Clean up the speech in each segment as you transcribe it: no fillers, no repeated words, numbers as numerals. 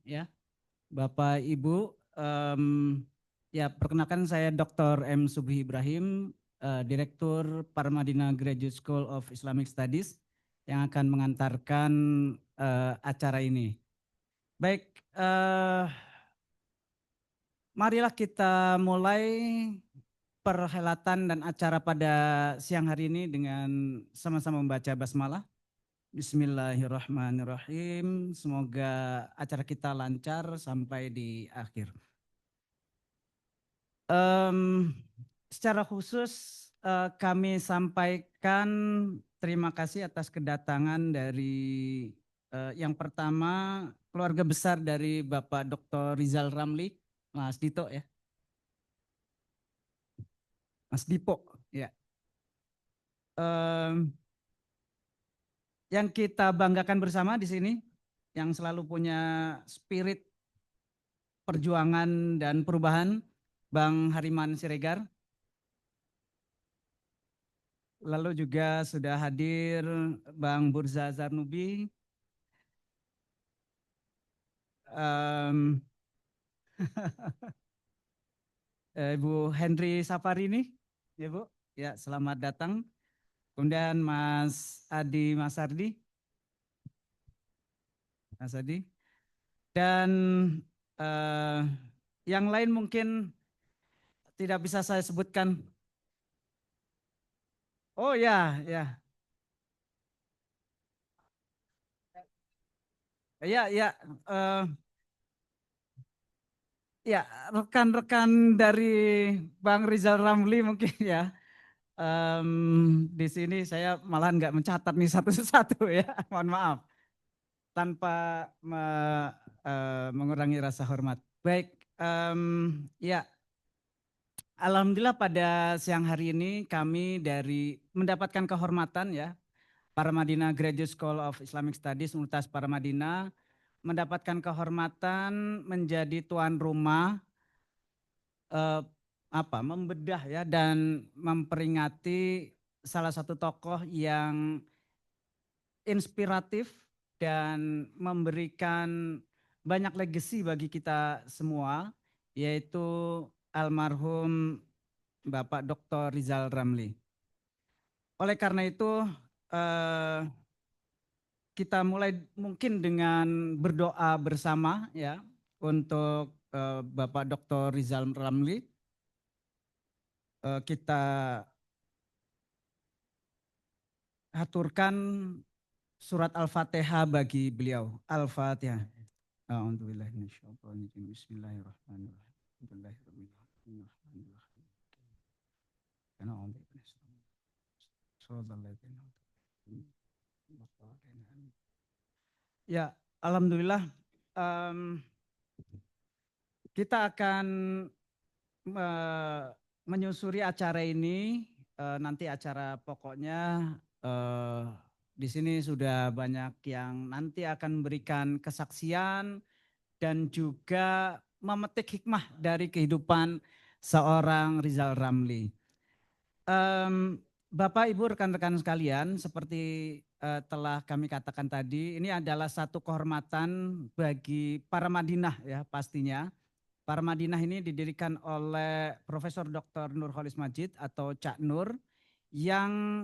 ya, Bapak Ibu. Ya, perkenalkan saya Dr. M. Subhi Ibrahim, Direktur Paramadina Graduate School of Islamic Studies yang akan mengantarkan acara ini. Baik, marilah kita mulai perhelatan dan acara pada siang hari ini dengan sama-sama membaca basmalah. Bismillahirrahmanirrahim. Semoga acara kita lancar sampai di akhir. Secara khusus kami sampaikan terima kasih atas kedatangan dari yang pertama keluarga besar dari Bapak Dr. Rizal Ramli, Mas Dito ya, Mas Dipo ya. Yang kita banggakan bersama di sini, yang selalu punya spirit perjuangan dan perubahan, Bang Hariman Siregar. Lalu juga sudah hadir Bang Burza Zarnubi, Ibu Henry Safarini, ya Bu, ya selamat datang. Kemudian Mas Adi Masardi, Mas Adi, dan uh, yang lain mungkin tidak bisa saya sebutkan. Oh ya, ya, ya, ya, uh, ya rekan-rekan dari Bang Rizal Ramli mungkin ya. Di sini saya malah nggak mencatat nih satu-satu ya, mohon maaf. Tanpa mengurangi rasa hormat. Baik, ya, alhamdulillah pada siang hari ini kami dari mendapatkan kehormatan ya, Paramadina Graduate School of Islamic Studies Universitas Paramadina mendapatkan kehormatan menjadi tuan rumah eh, membedah ya dan memperingati salah satu tokoh yang inspiratif dan memberikan banyak legacy bagi kita semua, yaitu almarhum Bapak Dr. Rizal Ramli. Oleh karena itu, eh, kita mulai mungkin dengan berdoa bersama ya untuk Bapak Dr. Rizal Ramli. Kita haturkan surat Al-Fatihah bagi beliau. Al-Fatihah. Ya, alhamdulillah kita akan menyusuri acara ini. Nanti acara pokoknya di sini sudah banyak yang nanti akan memberikan kesaksian dan juga memetik hikmah dari kehidupan seorang Rizal Ramli. Bapak, Ibu, rekan-rekan sekalian, seperti telah kami katakan tadi, ini adalah satu kehormatan bagi para Madinah ya pastinya. Para Madinah ini didirikan oleh Profesor Dr. Nurholis Majid atau Cak Nur yang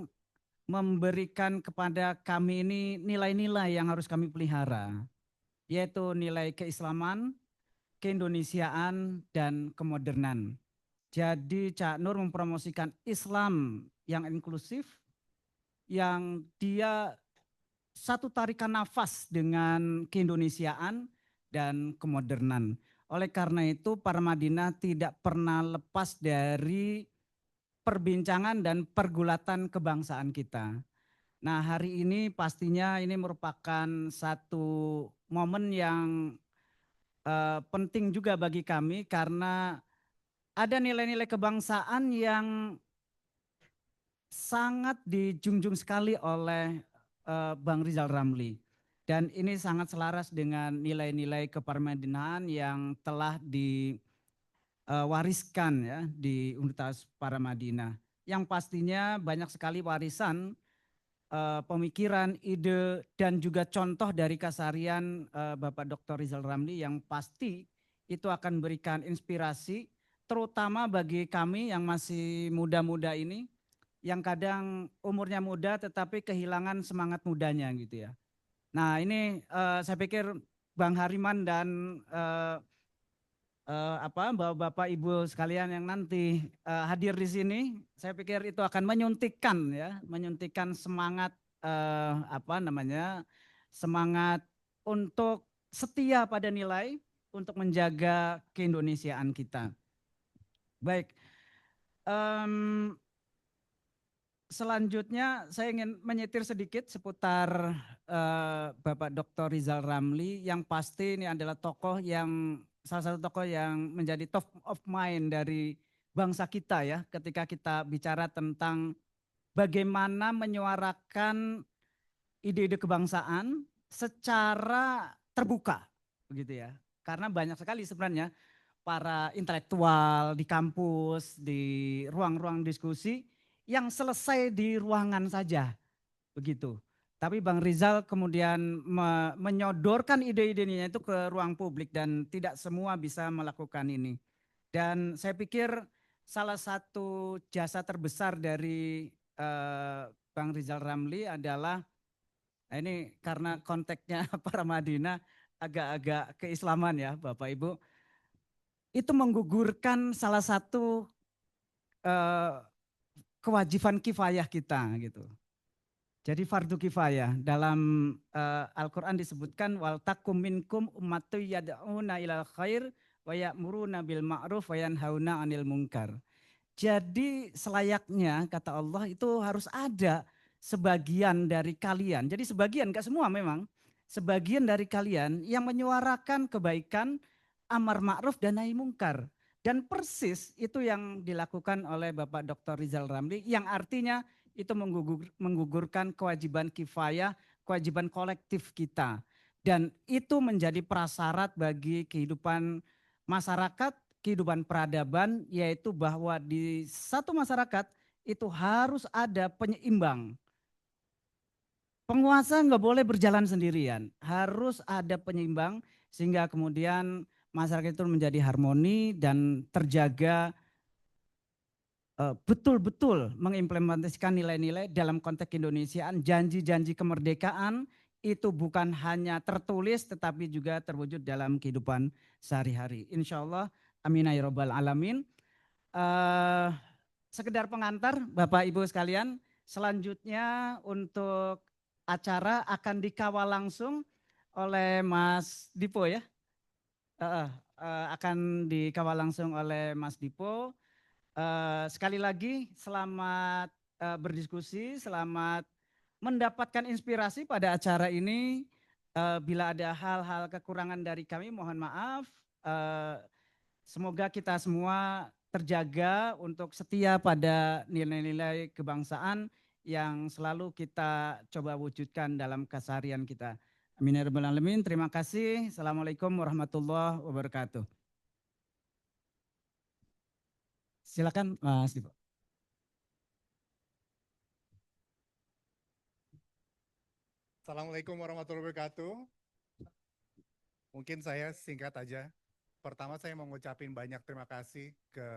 memberikan kepada kami ini nilai-nilai yang harus kami pelihara, yaitu nilai keislaman, keindonesiaan, dan kemodernan. Jadi Cak Nur mempromosikan Islam yang inklusif, yang dia satu tarikan nafas dengan keindonesiaan dan kemodernan. Oleh karena itu Paramadina tidak pernah lepas dari perbincangan dan pergulatan kebangsaan kita. Nah, hari ini pastinya ini merupakan satu momen yang penting juga bagi kami karena ada nilai-nilai kebangsaan yang sangat dijunjung sekali oleh Bang Rizal Ramli. Dan ini sangat selaras dengan nilai-nilai keparmadinahan yang telah diwariskan ya di Universitas Paramadina. Yang pastinya banyak sekali warisan pemikiran, ide, dan juga contoh dari keseharian Bapak Dr. Rizal Ramli yang pasti itu akan berikan inspirasi, terutama bagi kami yang masih muda-muda ini, yang kadang umurnya muda tetapi kehilangan semangat mudanya gitu ya. Nah ini saya pikir Bang Hariman dan bapak-bapak ibu sekalian yang nanti hadir di sini, saya pikir itu akan menyuntikkan ya, menyuntikkan semangat semangat untuk setia pada nilai untuk menjaga keindonesiaan kita. Baik, em, selanjutnya saya ingin menyetir sedikit seputar Bapak Dr. Rizal Ramli yang pasti ini adalah tokoh yang salah satu tokoh yang menjadi top of mind dari bangsa kita ya ketika kita bicara tentang bagaimana menyuarakan ide-ide kebangsaan secara terbuka begitu ya. Karena banyak sekali sebenarnya para intelektual di kampus, di ruang-ruang diskusi yang selesai di ruangan saja begitu. Tapi Bang Rizal kemudian menyodorkan ide-idenya itu ke ruang publik dan tidak semua bisa melakukan ini. Dan saya pikir salah satu jasa terbesar dari Bang Rizal Ramli adalah ini karena konteksnya para Madinah agak-agak keislaman ya Bapak Ibu, itu menggugurkan salah satu eh, kewajiban kifayah kita gitu. Jadi fardu kifayah dalam Al-Qur'an disebutkan wal takum minkum ummatu yad'una ilal khair wa ya'muruna bil ma'ruf wa yanhauna 'anil munkar. Jadi selayaknya kata Allah itu harus ada sebagian dari kalian. Jadi sebagian enggak semua memang. Sebagian dari kalian yang menyuarakan kebaikan, amar ma'ruf dan nahi mungkar. Dan persis itu yang dilakukan oleh Bapak Dr. Rizal Ramli yang artinya itu menggugurkan kewajiban kifayah, kewajiban kolektif kita. Dan itu menjadi prasyarat bagi kehidupan masyarakat, kehidupan peradaban, yaitu bahwa di satu masyarakat itu harus ada penyeimbang. Penguasa nggak boleh berjalan sendirian, harus ada penyeimbang sehingga kemudian masyarakat itu menjadi harmoni dan terjaga betul-betul mengimplementasikan nilai-nilai dalam konteks Indonesiaan, janji-janji kemerdekaan itu bukan hanya tertulis tetapi juga terwujud dalam kehidupan sehari-hari. Insya Allah, amin ya robbal alamin. Uh, Sekedar pengantar Bapak Ibu sekalian, selanjutnya untuk acara akan dikawal langsung oleh Mas Dipo ya. Akan dikawal langsung oleh Mas Dipo. Sekali lagi selamat berdiskusi, selamat mendapatkan inspirasi pada acara ini. Bila ada hal-hal kekurangan dari kami mohon maaf. Semoga kita semua terjaga untuk setia pada nilai-nilai kebangsaan yang selalu kita coba wujudkan dalam keseharian kita. Amin ya rabbal alamin. Terima kasih. Assalamualaikum warahmatullahi wabarakatuh. Silakan Mas Dipo. Assalamualaikum warahmatullahi wabarakatuh. Mungkin saya singkat aja. Pertama saya mau ngucapin banyak terima kasih ke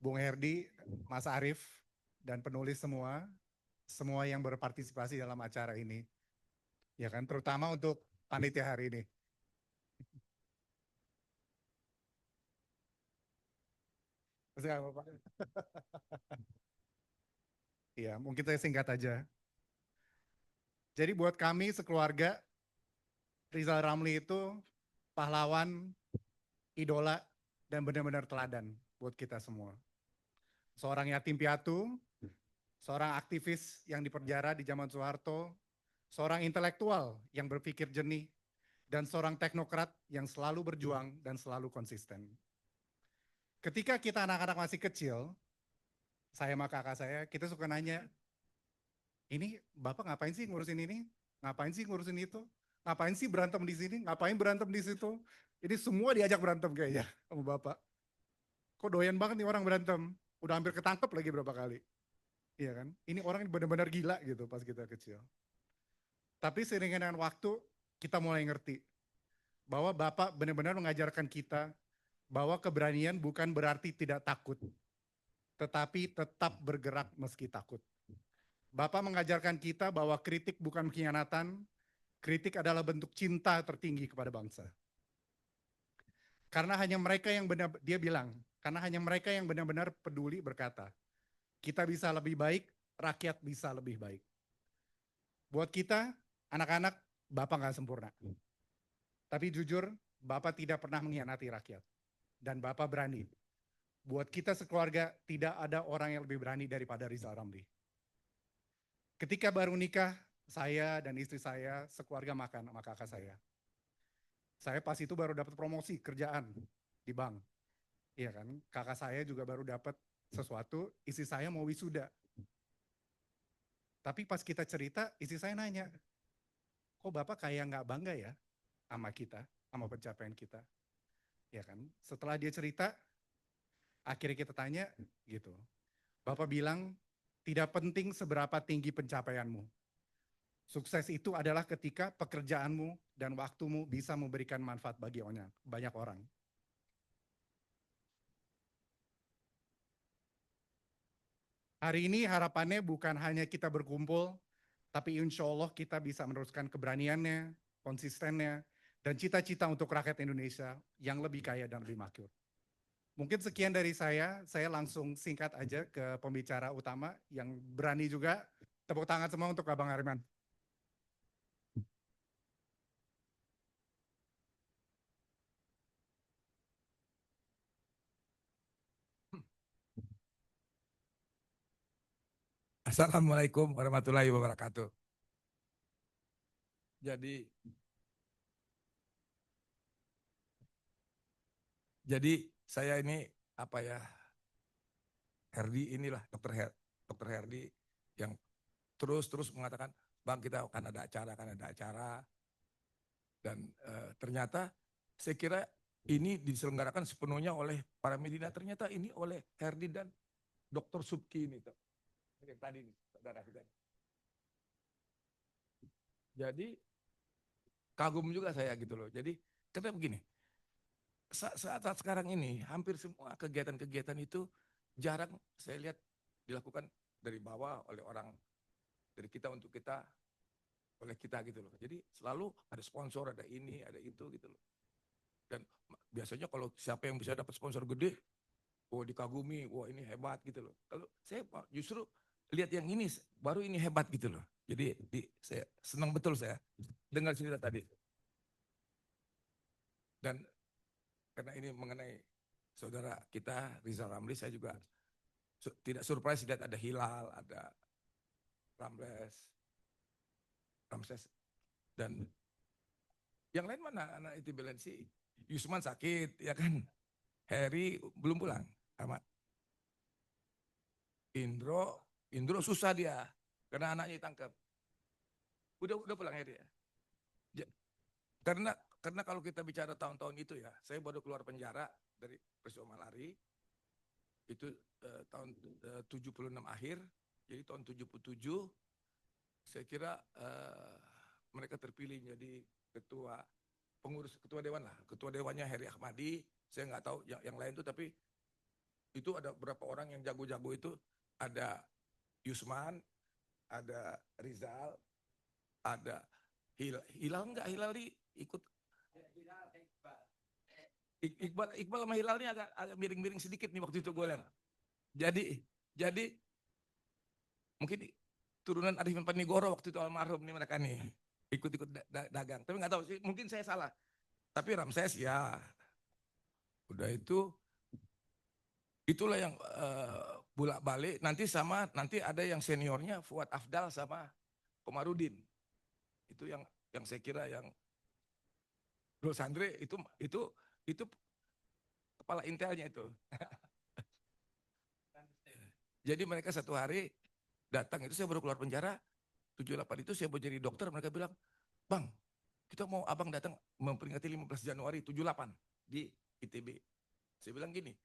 Bung Herdi, Mas Arief, dan penulis semua yang berpartisipasi dalam acara ini. Ya kan, terutama untuk panitia hari ini. Iya, mungkin saya singkat aja. Jadi buat kami sekeluarga, Rizal Ramli itu pahlawan, idola, dan benar-benar teladan buat kita semua. Seorang yatim piatu, seorang aktivis yang dipenjara di zaman Soeharto, seorang intelektual yang berpikir jernih, dan seorang teknokrat yang selalu berjuang dan selalu konsisten. Ketika kita anak-anak masih kecil, saya sama kakak saya, kita suka nanya, ini Bapak ngapain sih ngurusin ini? Ngapain sih ngurusin itu? Ngapain sih berantem di sini? Ngapain berantem di situ? Ini semua diajak berantem kayaknya sama Bapak. Kok doyan banget nih orang berantem? Udah hampir ketangkep lagi berapa kali. Iya kan? Ini orang benar-benar gila gitu pas kita kecil. Tapi seiring dengan waktu kita mulai ngerti bahwa Bapak benar-benar mengajarkan kita bahwa keberanian bukan berarti tidak takut, tetapi tetap bergerak meski takut. Bapak mengajarkan kita bahwa kritik bukan pengkhianatan, kritik adalah bentuk cinta tertinggi kepada bangsa. Karena hanya mereka yang benar, dia bilang, karena hanya mereka yang benar-benar peduli berkata, kita bisa lebih baik, rakyat bisa lebih baik. Buat kita, anak-anak, Bapak nggak sempurna. Tapi jujur, Bapak tidak pernah mengkhianati rakyat. Dan Bapak berani. Buat kita sekeluarga, tidak ada orang yang lebih berani daripada Rizal Ramli. Ketika baru nikah, saya dan istri saya sekeluarga makan sama kakak saya. Saya pas itu baru dapat promosi kerjaan di bank. Iya kan, kakak saya juga baru dapat sesuatu, istri saya mau wisuda. Tapi pas kita cerita, istri saya nanya, kok Bapak kayak nggak bangga ya sama kita, sama pencapaian kita. Ya kan, setelah dia cerita, akhirnya kita tanya gitu. Bapak bilang, tidak penting seberapa tinggi pencapaianmu. Sukses itu adalah ketika pekerjaanmu dan waktumu bisa memberikan manfaat bagi banyak orang. Hari ini harapannya bukan hanya kita berkumpul, tapi insya Allah kita bisa meneruskan keberaniannya, konsistennya, dan cita-cita untuk rakyat Indonesia yang lebih kaya dan lebih makmur. Mungkin sekian dari saya langsung singkat aja ke pembicara utama yang berani juga. Tepuk tangan semua untuk Abang Ariman. Assalamualaikum warahmatullahi wabarakatuh. Jadi, saya ini apa ya, Herdi inilah Dokter Herdi yang terus mengatakan, Bang kita akan ada acara, dan ternyata saya kira ini diselenggarakan sepenuhnya oleh para Medina, ternyata ini oleh Herdi dan Dokter Subki ini, yang tadi nih, saudara kita. Jadi kagum juga saya gitu loh. Jadi karena begini, saat sekarang ini hampir semua kegiatan-kegiatan itu jarang saya lihat dilakukan dari bawah oleh orang, dari kita untuk kita, oleh kita gitu loh. Jadi selalu ada sponsor, ada ini, ada itu gitu loh. Dan biasanya kalau siapa yang bisa dapat sponsor gede, oh dikagumi, wah ini hebat gitu loh. Kalau saya justru lihat yang ini baru ini hebat gitu loh. Jadi saya senang betul saya dengar cerita tadi. Dan karena ini mengenai saudara kita Rizal Ramli, saya juga tidak surprise lihat ada Hilal, ada Ramses, dan yang lain mana anak itu Belensi, Yusman sakit ya kan, Heri belum pulang, sama Indro susah dia karena anaknya ditangkap. Udah pulang Heri ya. Karena kalau kita bicara tahun-tahun itu ya, saya baru keluar penjara dari peristiwa Malari itu tahun 76 akhir, jadi tahun 77 saya kira mereka terpilih menjadi ketua dewan lah, ketua dewannya Heri Ahmadi, saya nggak tahu yang lain tuh, tapi itu ada beberapa orang yang jago-jago itu, ada Yusman, ada Rizal, ada Hilal ikut. Iqbal sama Hilal ini agak miring-miring sedikit nih waktu itu gue lihat. Jadi mungkin turunan Arifin Panigoro waktu itu almarhum nih mereka nih ikut-ikut dagang. Tapi nggak tahu sih, mungkin saya salah. Tapi Ramses ya udah itulah yang bolak-balik nanti ada yang seniornya Fuad Afdal sama Komarudin. Itu yang saya kira yang Dul Sandre itu kepala intelnya itu. Jadi mereka satu hari datang, itu saya baru keluar penjara 78 itu saya mau jadi dokter, mereka bilang, "Bang, kita mau abang datang memperingati 15 Januari 78 di ITB." Saya bilang gini,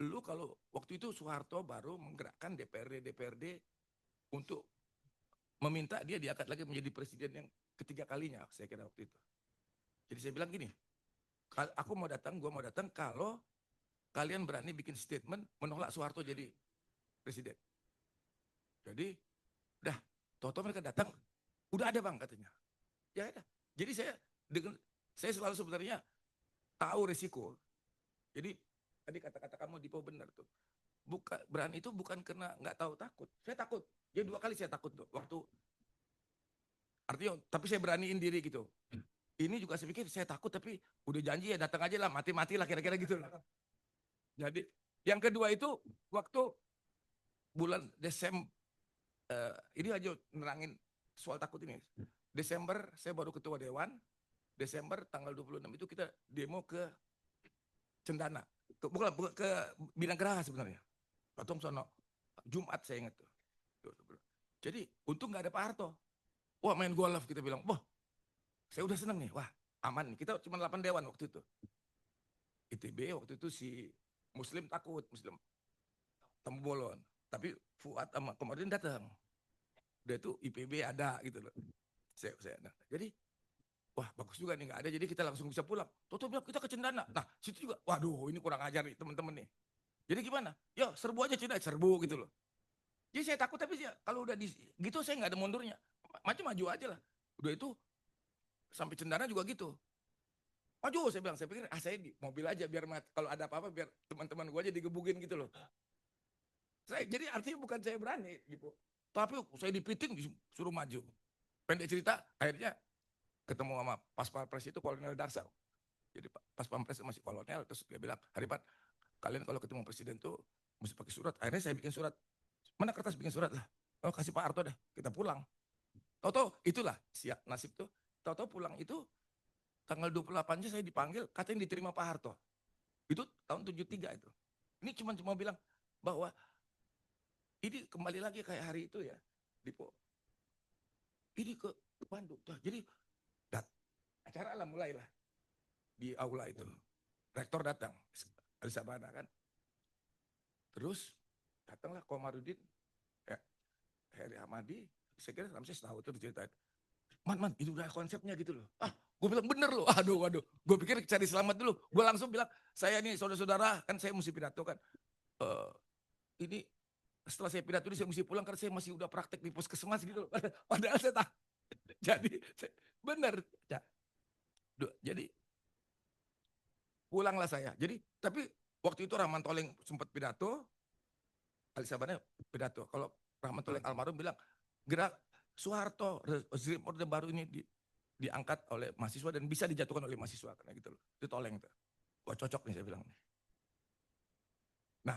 lu kalau waktu itu Soeharto baru menggerakkan DPRD untuk meminta dia diangkat lagi menjadi presiden yang ketiga kalinya, saya kira waktu itu. Jadi saya bilang gini, aku mau datang, gua mau datang kalau kalian berani bikin statement menolak Soeharto jadi presiden. Jadi udah, tahu-tahu mereka datang, udah ada bang katanya. Ya udah. Jadi saya selalu sebenarnya tahu risiko. Jadi tadi kata-kata kamu Dipo benar tuh. Berani itu bukan karena nggak tahu takut. Saya takut. Jadi 2 kali saya takut tuh. Waktu artinya, tapi saya beraniin diri gitu. Ini juga saya pikir saya takut tapi udah janji ya datang aja lah, mati-mati lah kira-kira gitu. Jadi yang kedua itu waktu bulan Desember, ini aja nerangin soal takut ini. Desember saya baru ketua dewan, Desember tanggal 26 itu kita demo ke Cendana, bukan ke Bidang sebenarnya. Potong sono Jumat saya ingat tuh. Jadi untung nggak ada Pak Harto. Wah main golf kita bilang, wah saya udah seneng nih, wah aman nih. Kita cuma 8 dewan waktu itu. ITB waktu itu si Muslim takut, Muslim Tamu Bolon. Tapi Fuad sama Komarudin datang. Dia tuh IPB ada gitu loh. Jadi wah bagus juga nih nggak ada, jadi kita langsung bisa pulang. Toto bilang kita ke Cendana. Nah situ juga, waduh ini kurang ajar nih teman-teman nih. Jadi gimana? Ya serbu aja Cendana, serbu gitu loh. Jadi saya takut tapi kalau udah gitu saya nggak ada mundurnya. Maju aja lah. Udah itu sampai Cendana juga gitu. Maju saya bilang, saya pikir saya di mobil aja biar kalau ada apa-apa biar teman-teman gue aja digebukin gitu loh. Jadi artinya bukan saya berani gitu. Tapi saya dipiting disuruh maju. Pendek cerita akhirnya ketemu sama pas pampres itu Kolonel Darsal. Jadi pas pampres masih kolonel, terus dia bilang, Haripan, kalian kalau ketemu presiden tuh mesti pakai surat. Akhirnya saya bikin surat. Mana kertas bikin surat lah. Oh kasih Pak Harto dah, kita pulang. Tahu-tahu itulah siap nasib tuh. Tahu-tahu pulang itu tanggal 28-nya saya dipanggil, katanya diterima Pak Harto. Itu tahun 73 itu. Ini cuma bilang bahwa ini kembali lagi kayak hari itu ya, Dipo. Ini ke Bandung. Jadi acara lah mulailah di aula itu. Rektor datang, Alisabana kan. Terus datanglah Komarudin, ya, Heri Hamadi. Saya kira Ramses tahu tuh diceritain. Man, itu udah konsepnya gitu loh. Gue bilang bener loh. Aduh. Gue pikir cari selamat dulu. Gue langsung bilang, saya nih saudara-saudara, kan saya mesti pidato kan. Ini setelah saya pidato ini saya mesti pulang karena saya masih udah praktek di puskesmas gitu loh. Padahal saya tak. Jadi bener. Ya. Jadi pulanglah saya. Jadi tapi waktu itu Rahman Toleng sempat pidato, Alisabana pidato. Kalau Rahman Toleng almarhum bilang, gerak Soeharto, rezim Orde Baru ini diangkat oleh mahasiswa dan bisa dijatuhkan oleh mahasiswa karena gitu loh. Itu Toleng tuh. Wah cocok nih saya bilang. Nah,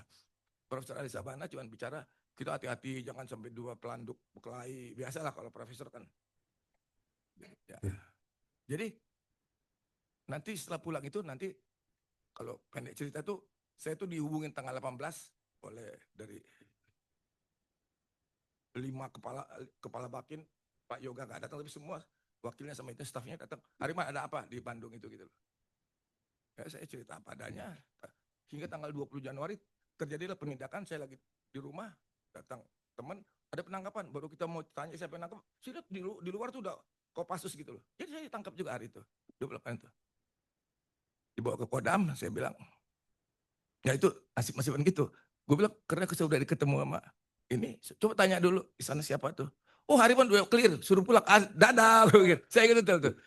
Profesor Alisabana cuma bicara kita hati-hati jangan sampai 2 pelanduk berkelahi. Biasalah kalau profesor kan. Ya. Jadi nanti setelah pulang itu nanti kalau pendek cerita tuh saya tuh dihubungin tanggal 18 oleh dari 5 kepala bakin, Pak Yoga nggak datang tapi semua wakilnya sama itu stafnya datang. Hariman ada apa di Bandung itu gitu loh. Ya, saya cerita apa adanya hingga tanggal 20 Januari terjadilah penindakan. Saya lagi di rumah datang teman ada penangkapan, baru kita mau tanya siapa yang nangkap, sudah di luar tuh udah Kopassus gitu loh. Jadi saya ditangkap juga hari itu 28 itu. Dibawa ke Kodam, saya bilang, ya itu nasib-nasiban gitu. Gue bilang, karena saya udah ketemu sama ini, coba tanya dulu, di sana siapa tuh. Oh Hariman udah clear, suruh pulang, dadah. Saya gitu tuh.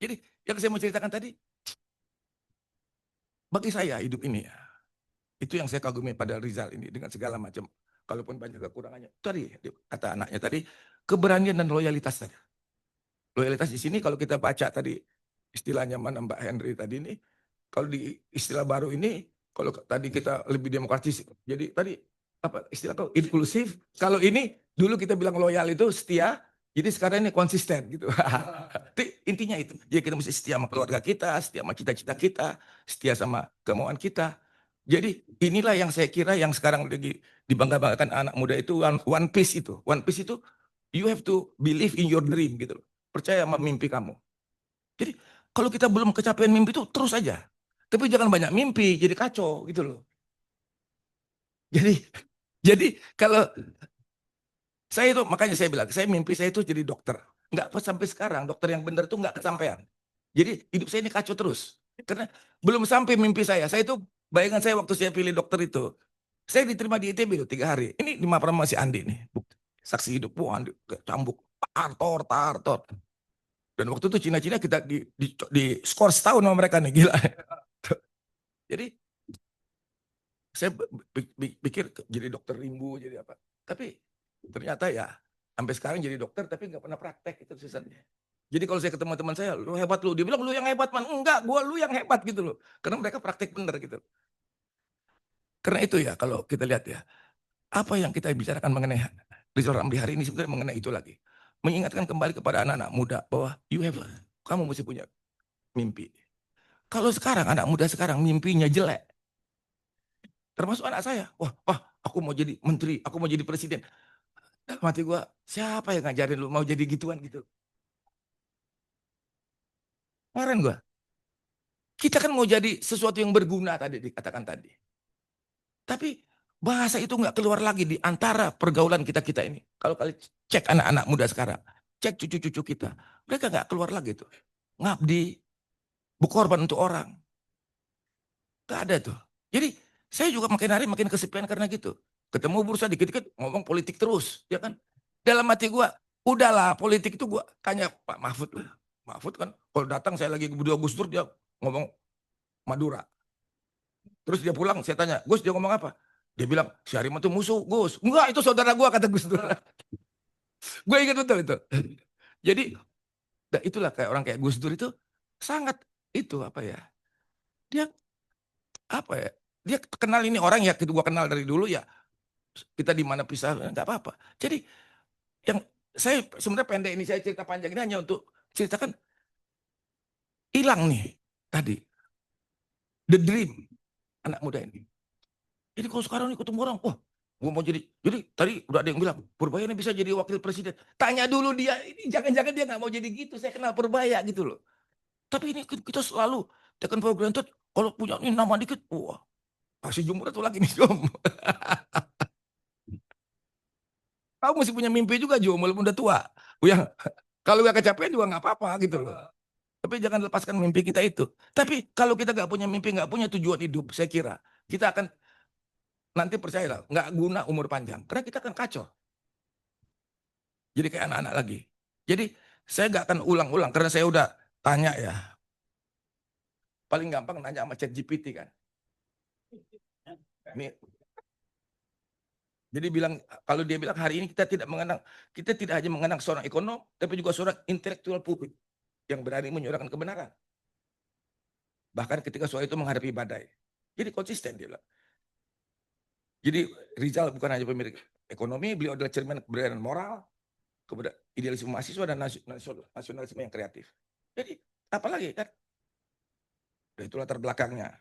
Jadi yang saya mau ceritakan tadi, bagi saya hidup ini ya, itu yang saya kagumi pada Rizal ini, dengan segala macam, kalaupun banyak kekurangannya. Tadi, kata anaknya tadi, keberanian dan loyalitas tadi. Loyalitas di sini kalau kita baca tadi, istilahnya mana Mbak Henry tadi ini, kalau di istilah baru ini, kalau tadi kita lebih demokratis, jadi tadi apa istilah kau inklusif. Kalau ini dulu kita bilang loyal itu setia, jadi sekarang ini konsisten gitu. Intinya itu. Jadi kita mesti setia sama keluarga kita, setia sama cita-cita kita, setia sama kemauan kita. Jadi inilah yang saya kira yang sekarang lagi dibangga-banggakan anak muda itu one piece itu. One piece itu you have to believe in your dream gitu loh. Percaya sama mimpi kamu. Jadi kalau kita belum kecapean mimpi itu terus aja. Tapi jangan banyak mimpi, jadi kacau gitu loh. Jadi kalau saya itu, makanya saya bilang, saya mimpi saya itu jadi dokter. Nggak pas sampai sekarang, dokter yang benar itu nggak kesampaian. Jadi hidup saya ini kacau terus. Karena belum sampai mimpi saya. Saya itu, bayangan saya waktu saya pilih dokter itu, saya diterima di ITB loh 3 hari. Ini di Mampang masih Andi nih. Saksi hidup. Wah, Andi, cambuk. Tartor, tartor. Dan waktu itu Cina-Cina kita di skor setahun sama mereka nih, gila. Jadi saya pikir jadi dokter rimbu, jadi apa. Tapi ternyata ya sampai sekarang jadi dokter tapi nggak pernah praktek, itu susahnya. Jadi kalau saya ketemu teman saya, lu hebat lu. Dia bilang lu yang hebat man. Enggak, gua lu yang hebat gitu loh. Karena mereka praktek bener gitu. Karena itu ya kalau kita lihat ya, apa yang kita bicarakan mengenai Rizal Ramli hari ini sebenarnya mengenai itu lagi. Mengingatkan kembali kepada anak-anak muda bahwa kamu mesti punya mimpi. Kalau sekarang anak muda sekarang mimpinya jelek. Termasuk anak saya. Wah, aku mau jadi menteri, aku mau jadi presiden. Dalam hati gua, siapa yang ngajarin lu mau jadi gituan gitu? Kemarin gua. Kita kan mau jadi sesuatu yang berguna tadi dikatakan tadi. Tapi bahasa itu nggak keluar lagi di antara pergaulan kita ini. Kalau kalian cek anak-anak muda sekarang, cek cucu-cucu kita, mereka nggak keluar lagi tuh. Ngabdi, berkorban untuk orang. Gak ada tuh. Jadi saya juga makin hari makin kesepian karena gitu. Ketemu bursa dikit-dikit ngomong politik terus, ya kan? Dalam hati gua, udahlah politik itu gua tanya Pak Mahfud. Mahfud kan kalau datang saya lagi berdua Gus Dur dia ngomong Madura. Terus dia pulang saya tanya, Gus dia ngomong apa? Dia bilang si Harimau itu musuh, Gus. Enggak, itu saudara gua kata Gus Dur. Gue ingat betul itu. Jadi itulah kayak orang kayak Gus Dur itu sangat itu apa ya? Dia apa ya? Dia kenal ini orang ya, gua kenal dari dulu ya. Kita di mana pisah enggak apa-apa. Jadi yang saya sebenarnya pendek ini saya cerita panjang ini hanya untuk ceritakan hilang nih tadi the dream anak muda ini. Jadi kalau sekarang nih ketemu orang, wah, gua mau jadi tadi udah ada yang bilang Purbaya ini bisa jadi wakil presiden. Tanya dulu dia, ini jangan-jangan dia nggak mau jadi gitu. Saya kenal Purbaya gitu loh. Tapi ini kita selalu tekan for granted. Kalau punya ini nama dikit, wah, kasih jumlah tuh lagi nih Jom. Kamu mesti punya mimpi juga Jom, walaupun udah tua. Ya, kalau nggak kecapean juga nggak apa-apa gitu loh. Tapi jangan lepaskan mimpi kita itu. Tapi kalau kita nggak punya mimpi, nggak punya tujuan hidup, saya kira kita akan nanti percayalah nggak guna umur panjang. Karena kita akan kacau. Jadi kayak anak-anak lagi. Jadi saya nggak akan ulang-ulang karena saya udah tanya ya. Paling gampang nanya sama ChatGPT kan. Ini, jadi kalau dia bilang hari ini kita tidak hanya mengenang seorang ekonom, tapi juga seorang intelektual publik yang berani menyuarakan kebenaran. Bahkan ketika soal itu menghadapi badai. Jadi konsisten dia bilang. Jadi Rizal bukan hanya pemilik ekonomi, beliau adalah cermin keberadaan moral, kepada idealisme mahasiswa dan nasionalisme yang kreatif. Jadi apalagi kan? Itu latar belakangnya.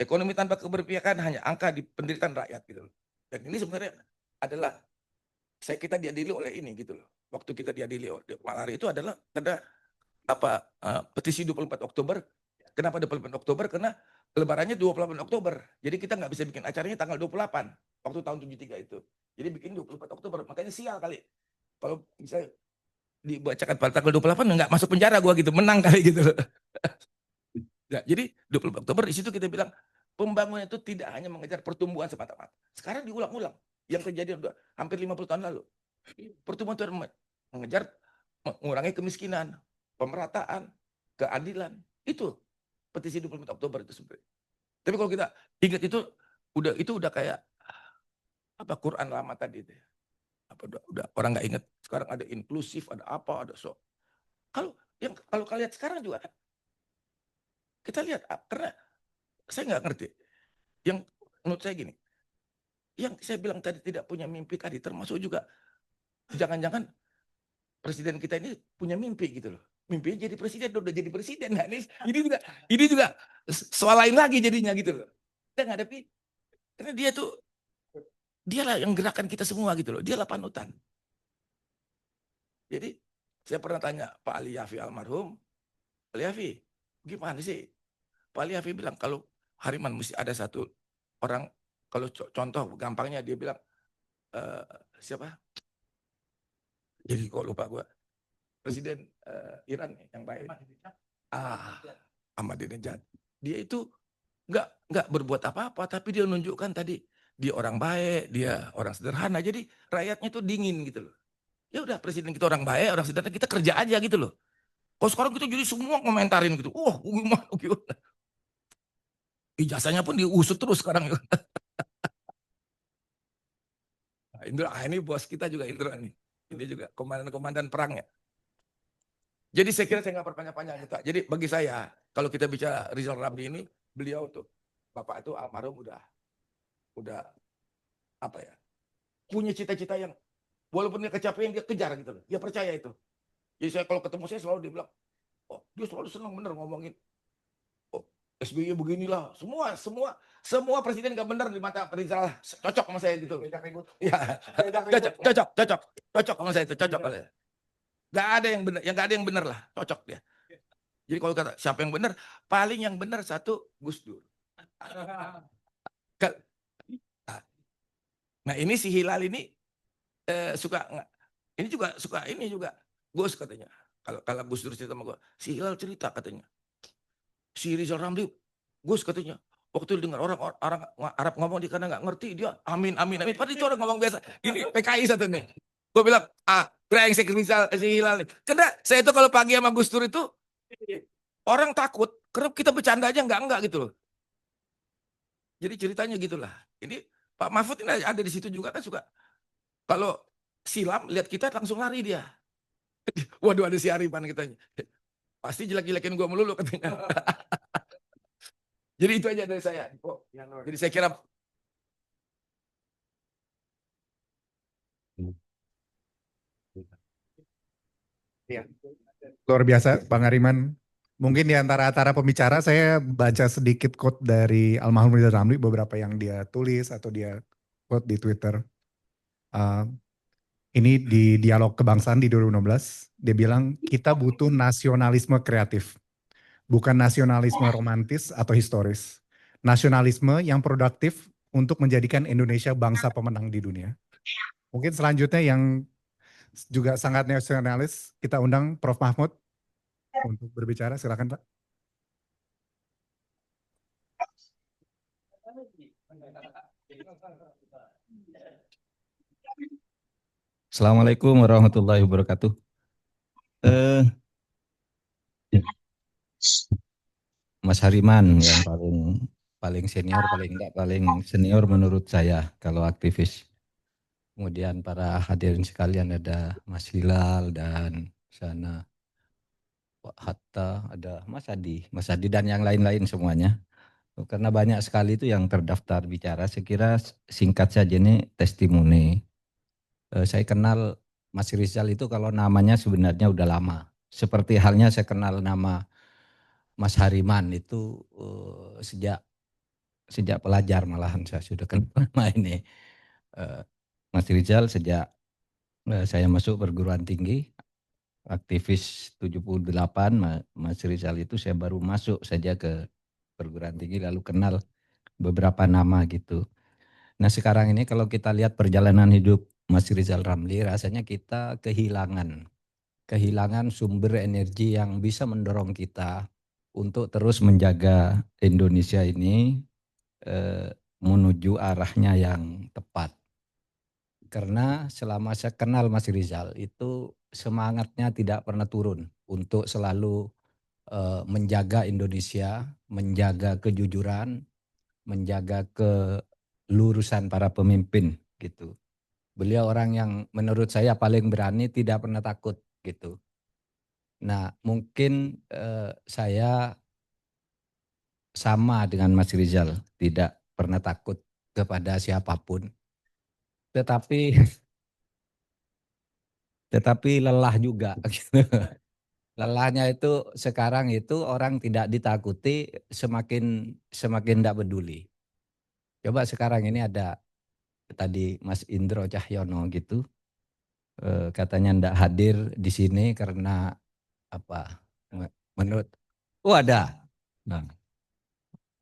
Ekonomi tanpa keberpihakan hanya angka di penderitaan rakyat gitu loh. Dan ini sebenarnya adalah kita diadili oleh ini gitu loh. Waktu kita diadili oleh Malari itu adalah ada petisi 24 Oktober. Kenapa 24 Oktober? Karena lebarannya 28 Oktober. Jadi kita nggak bisa bikin acaranya tanggal 28 waktu tahun 73 itu. Jadi bikin 24 Oktober. Makanya sial kali. Kalau bisa dibacakan pada tanggal 28 nggak masuk penjara gua gitu, menang kali gitu. Nah, jadi 24 Oktober di situ kita bilang pembangunan itu tidak hanya mengejar pertumbuhan semata-mata. Sekarang diulang-ulang yang kejadian udah hampir 50 tahun lalu. Pertumbuhan itu mengejar mengurangi kemiskinan, pemerataan, keadilan. Itu petisi 24 Oktober itu sebenarnya. Tapi kalau kita ingat itu udah kayak apa Quran lama tadi itu. Apa udah orang nggak ingat. Sekarang ada inklusif, ada apa, ada so. Kalau kalian sekarang juga kan kita lihat karena saya nggak ngerti. Yang menurut saya gini, yang saya bilang tadi tidak punya mimpi tadi termasuk juga jangan-jangan presiden kita ini punya mimpi gitu loh. Mimpinya jadi presiden, udah jadi presiden. Nah, ini juga soal lain lagi jadinya gitu loh. Kita ngadepi karena dialah yang gerakan kita semua gitu loh. Dialah panutan. Jadi saya pernah tanya Pak Ali Yafi almarhum, Pak Ali Yafi, gimana sih? Pak Ali Yafi bilang kalau Hariman mesti ada satu orang Kalau contoh gampangnya dia bilang siapa? Jadi kok lupa gua. Presiden Iran yang baik. Ahmadinejad. Dia itu nggak berbuat apa-apa, tapi dia menunjukkan tadi dia orang baik, dia orang sederhana. Jadi rakyatnya itu dingin gitu loh. Ya udah presiden kita orang baik, orang sederhana, kita kerja aja gitu loh. Kalau sekarang kita jadi semua komentarin gitu. Wah, gimana gimana. Ijazahnya pun diusut terus sekarang. Nah, Indra, ini bos kita juga Indra nih. Ini juga komandan-komandan perangnya. Jadi saya kira saya nggak perpanjang-panjang kita. Jadi bagi saya, kalau kita bicara Rizal Ramli ini, beliau tuh, Bapak itu almarhum udah apa ya, punya cita-cita yang walaupun dia kecapean dia kejar gitu loh. Dia percaya itu. Jadi saya kalau ketemu saya selalu dia bilang, oh dia selalu senang bener ngomongin, oh SBY beginilah, semua presiden gak bener di mata Rizal, cocok sama saya gitu. Ya, cocok sama saya itu, cocok. Gak ada yang benar, yang gak ada yang benar lah, cocok dia. Jadi kalau kata siapa yang benar, paling yang benar satu Gus Dur. Nah ini si Hilal ini suka, ini juga suka, ini juga Gus katanya. Kalau Gus Dur cerita sama gue, si Hilal cerita katanya, si Rizal Ramli, Gus katanya, waktu dengar orang Arab ngomong dia karena nggak ngerti, dia amin amin amin. Padahal itu orang ngomong biasa. Ini PKI satu nih. Gue bilang, brengsek Rizal si Hilal nih. Karena saya itu kalau pagi sama Gus Dur itu orang takut, karena kita bercanda aja enggak gitu loh. Jadi ceritanya gitulah. Ini Pak Mahfud ini ada di situ juga kan suka. Kalau silam lihat kita langsung lari dia. Waduh ada si Ariman katanya. Pasti jelek-jelekin gua melulu katanya. Jadi itu aja dari saya. Jadi saya kira Ya. Luar biasa Bang Ariman. Mungkin di antara pembicara saya baca sedikit quote dari almarhum Rizal Ramli, beberapa yang dia tulis atau dia quote di Twitter. Ini di dialog kebangsaan di 2016, dia bilang kita butuh nasionalisme kreatif, bukan nasionalisme romantis atau historis. Nasionalisme yang produktif untuk menjadikan Indonesia bangsa pemenang di dunia. Mungkin selanjutnya yang juga sangat nasionalis, kita undang Prof. Mahfud untuk berbicara, silakan Pak. Assalamualaikum warahmatullahi wabarakatuh. Mas Hariman yang paling senior, paling senior menurut saya kalau aktivis. Kemudian para hadirin sekalian ada Mas Hilal dan sana Pak Hatta, ada Mas Adi dan yang lain-lain semuanya. Karena banyak sekali itu yang terdaftar bicara, saya kira singkat saja ini testimoni. Saya kenal Mas Rizal itu kalau namanya sebenarnya udah lama. Seperti halnya saya kenal nama Mas Hariman itu sejak pelajar malahan saya sudah kenal nama ini. Mas Rizal sejak saya masuk perguruan tinggi, aktivis 78, Mas Rizal itu saya baru masuk saja ke perguruan tinggi lalu kenal beberapa nama gitu. Nah sekarang ini kalau kita lihat perjalanan hidup Mas Rizal Ramli, rasanya kita kehilangan sumber energi yang bisa mendorong kita untuk terus menjaga Indonesia ini menuju arahnya yang tepat. Karena selama saya kenal Mas Rizal itu semangatnya tidak pernah turun untuk selalu menjaga Indonesia, menjaga kejujuran, menjaga kelurusan para pemimpin gitu. Beliau orang yang menurut saya paling berani, tidak pernah takut gitu. Nah mungkin saya sama dengan Mas Rizal, tidak pernah takut kepada siapapun. Tetapi lelah juga. Gitu. Lelahnya itu sekarang itu orang tidak ditakuti, semakin tidak peduli. Coba sekarang ini ada tadi Mas Indro Cahyono gitu, katanya tidak hadir di sini karena apa? Menurut, ada. Nah,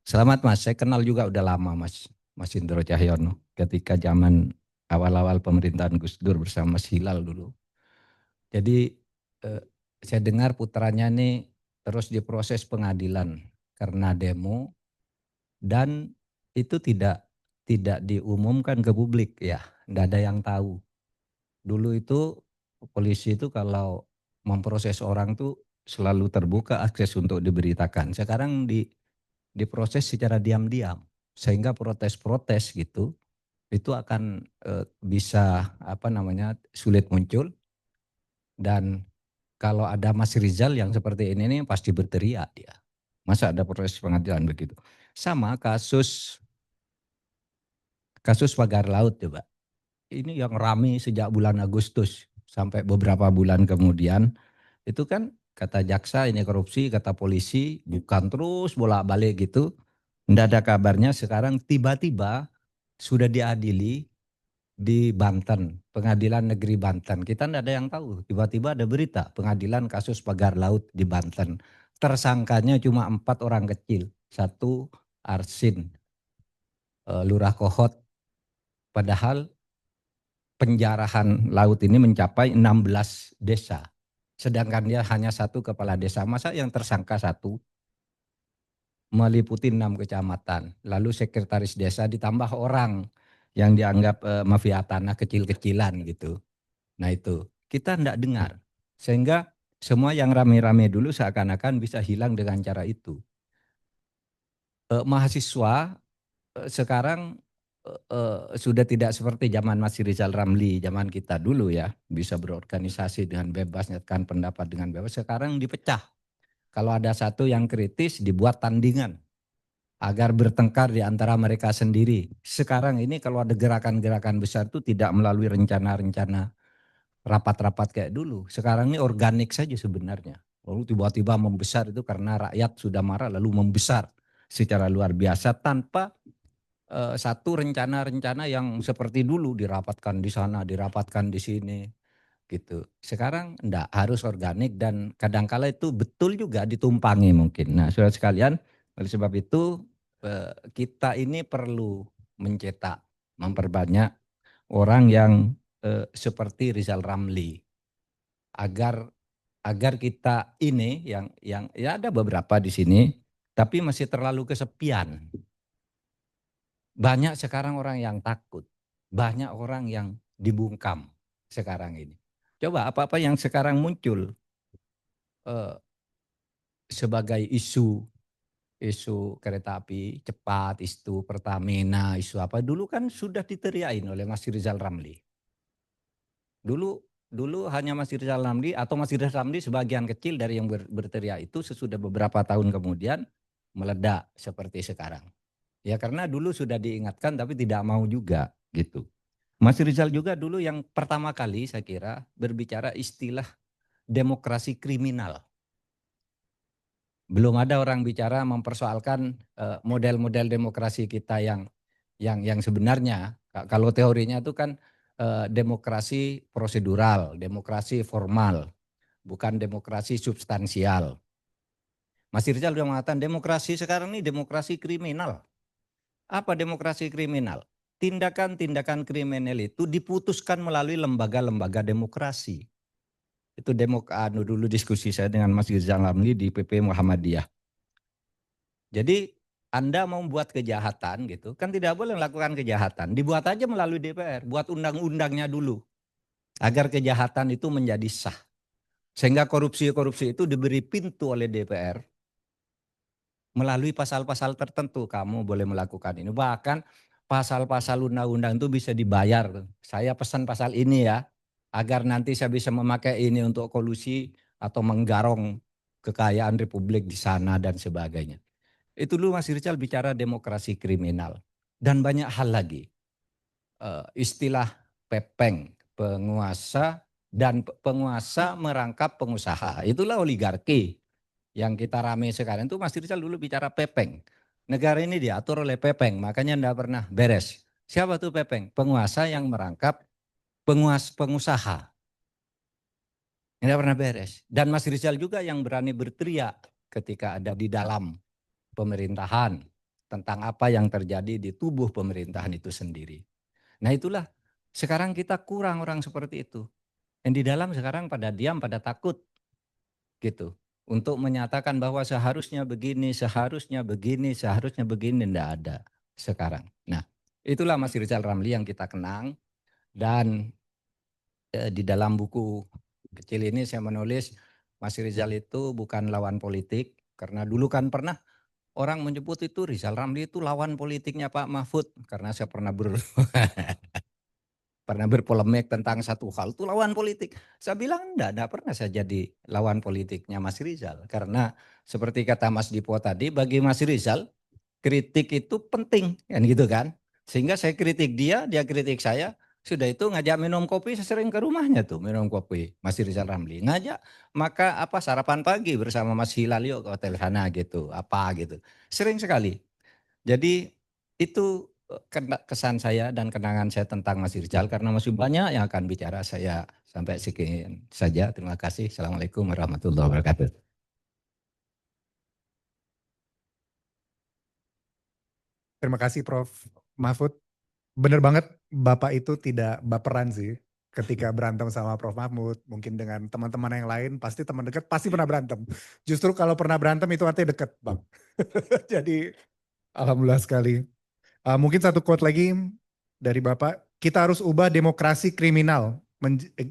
selamat Mas, saya kenal juga udah lama Mas. Mas Indro Cahyono ketika zaman awal-awal pemerintahan Gus Dur bersama Mas Hilal dulu. Jadi saya dengar putranya nih terus diproses pengadilan karena demo dan itu tidak diumumkan ke publik ya, tidak ada yang tahu. Dulu itu polisi itu kalau memproses orang tuh selalu terbuka akses untuk diberitakan. Sekarang diproses secara diam-diam sehingga protes-protes gitu itu akan bisa sulit muncul. Dan kalau ada Mas Rizal yang seperti ini nih pasti berteriak dia. Masa ada proses pengadilan begitu. Sama kasus pagar laut coba. Ini yang rame sejak bulan Agustus sampai beberapa bulan kemudian itu kan kata jaksa ini korupsi, kata polisi bukan, terus bolak-balik gitu. Tidak ada kabarnya, sekarang tiba-tiba sudah diadili di Banten, Pengadilan Negeri Banten. Kita tidak ada yang tahu, tiba-tiba ada berita pengadilan kasus pagar laut di Banten. Tersangkanya cuma 4 orang kecil, 1 Arsin, Lurah Kohot, padahal penjarahan laut ini mencapai 16 desa. Sedangkan dia hanya 1 kepala desa. Masa yang tersangka 1 meliputi 6 kecamatan. Lalu sekretaris desa ditambah orang yang dianggap mafia tanah kecil-kecilan gitu. Nah itu kita tidak dengar. Sehingga semua yang rame-rame dulu seakan-akan bisa hilang dengan cara itu. Mahasiswa sekarang sudah tidak seperti zaman Mas Rizal Ramli, zaman kita dulu ya. Bisa berorganisasi dengan bebas, nyatakan pendapat dengan bebas. Sekarang dipecah. Kalau ada satu yang kritis dibuat tandingan agar bertengkar di antara mereka sendiri. Sekarang ini kalau ada gerakan-gerakan besar itu tidak melalui rencana-rencana rapat-rapat kayak dulu. Sekarang ini organik saja sebenarnya. Lalu tiba-tiba membesar itu karena rakyat sudah marah lalu membesar secara luar biasa tanpa satu rencana-rencana yang seperti dulu dirapatkan di sana, dirapatkan di sini gitu. Sekarang enggak, harus organik dan kadangkala itu betul juga ditumpangi mungkin. Nah, saudara sekalian, oleh sebab itu kita ini perlu mencetak, memperbanyak orang yang seperti Rizal Ramli agar kita ini yang ya ada beberapa di sini tapi masih terlalu kesepian. Banyak sekarang orang yang takut, banyak orang yang dibungkam sekarang ini. Coba apa-apa yang sekarang muncul sebagai isu kereta api cepat, isu Pertamina, isu apa dulu kan sudah diteriakin oleh Mas Rizal Ramli. Dulu hanya Mas Rizal Ramli atau Mas Rizal Ramli sebagian kecil dari yang berteriak itu sesudah beberapa tahun kemudian meledak seperti sekarang. Ya karena dulu sudah diingatkan tapi tidak mau juga gitu. Mas Rizal juga dulu yang pertama kali saya kira berbicara istilah demokrasi kriminal. Belum ada orang bicara mempersoalkan model-model demokrasi kita yang sebenarnya. Kalau teorinya itu kan demokrasi prosedural, demokrasi formal, bukan demokrasi substansial. Mas Rizal sudah mengatakan demokrasi sekarang ini demokrasi kriminal. Apa demokrasi kriminal? Tindakan-tindakan kriminal itu diputuskan melalui lembaga-lembaga demokrasi. Itu dulu diskusi saya dengan Mas Rizal Ramli di PP Muhammadiyah. Jadi Anda mau buat kejahatan gitu, kan tidak boleh melakukan kejahatan. Dibuat aja melalui DPR, buat undang-undangnya dulu. Agar kejahatan itu menjadi sah. Sehingga korupsi-korupsi itu diberi pintu oleh DPR. Melalui pasal-pasal tertentu kamu boleh melakukan ini. Bahkan pasal-pasal undang-undang itu bisa dibayar. Saya pesan pasal ini ya, agar nanti saya bisa memakai ini untuk kolusi atau menggarong kekayaan republik di sana dan sebagainya. Itu dulu Mas Rizal bicara demokrasi kriminal. Dan banyak hal lagi. Istilah pepeng, penguasa dan penguasa merangkap pengusaha. Itulah oligarki yang kita rame sekarang itu. Mas Rizal dulu bicara pepeng. Negara ini diatur oleh pepeng, makanya tidak pernah beres. Siapa tuh pepeng? Penguasa yang merangkap pengusaha. Tidak pernah beres. Dan Mas Rizal juga yang berani berteriak ketika ada di dalam pemerintahan. tentang apa yang terjadi di tubuh pemerintahan itu sendiri. Nah itulah sekarang kita kurang orang seperti itu. Yang di dalam sekarang pada diam, pada takut gitu. Untuk menyatakan bahwa seharusnya begini, enggak ada sekarang. Nah itulah Mas Rizal Ramli yang kita kenang. Dan di dalam buku kecil ini saya menulis Mas Rizal itu bukan lawan politik. Karena dulu kan pernah orang menyebut itu Rizal Ramli itu lawan politiknya Pak Mahfud. Karena saya pernah pernah berpolemik tentang satu hal itu lawan politik. Saya bilang enggak pernah saya jadi lawan politiknya Mas Rizal. Karena seperti kata Mas Dipo tadi, bagi Mas Rizal kritik itu penting kan gitu kan. Sehingga saya kritik dia kritik saya. Sudah itu ngajak minum kopi, saya sering ke rumahnya tuh minum kopi Mas Rizal Ramli. Ngajak maka sarapan pagi bersama Mas Hilal yuk ke hotel sana gitu, gitu. Sering sekali. Jadi itu kesan saya dan kenangan saya tentang Mas Rizal karena masih banyak yang akan bicara. Saya sampai sekian saja. Terima kasih. Assalamualaikum warahmatullahi wabarakatuh. Terima kasih Prof. Mahfud. Bener banget Bapak itu tidak baperan sih ketika berantem sama Prof. Mahfud. Mungkin dengan teman-teman yang lain, pasti teman dekat pasti pernah berantem. Justru kalau pernah berantem itu artinya dekat Bang. Jadi alhamdulillah sekali. Mungkin satu quote lagi dari Bapak. Kita harus ubah demokrasi kriminal.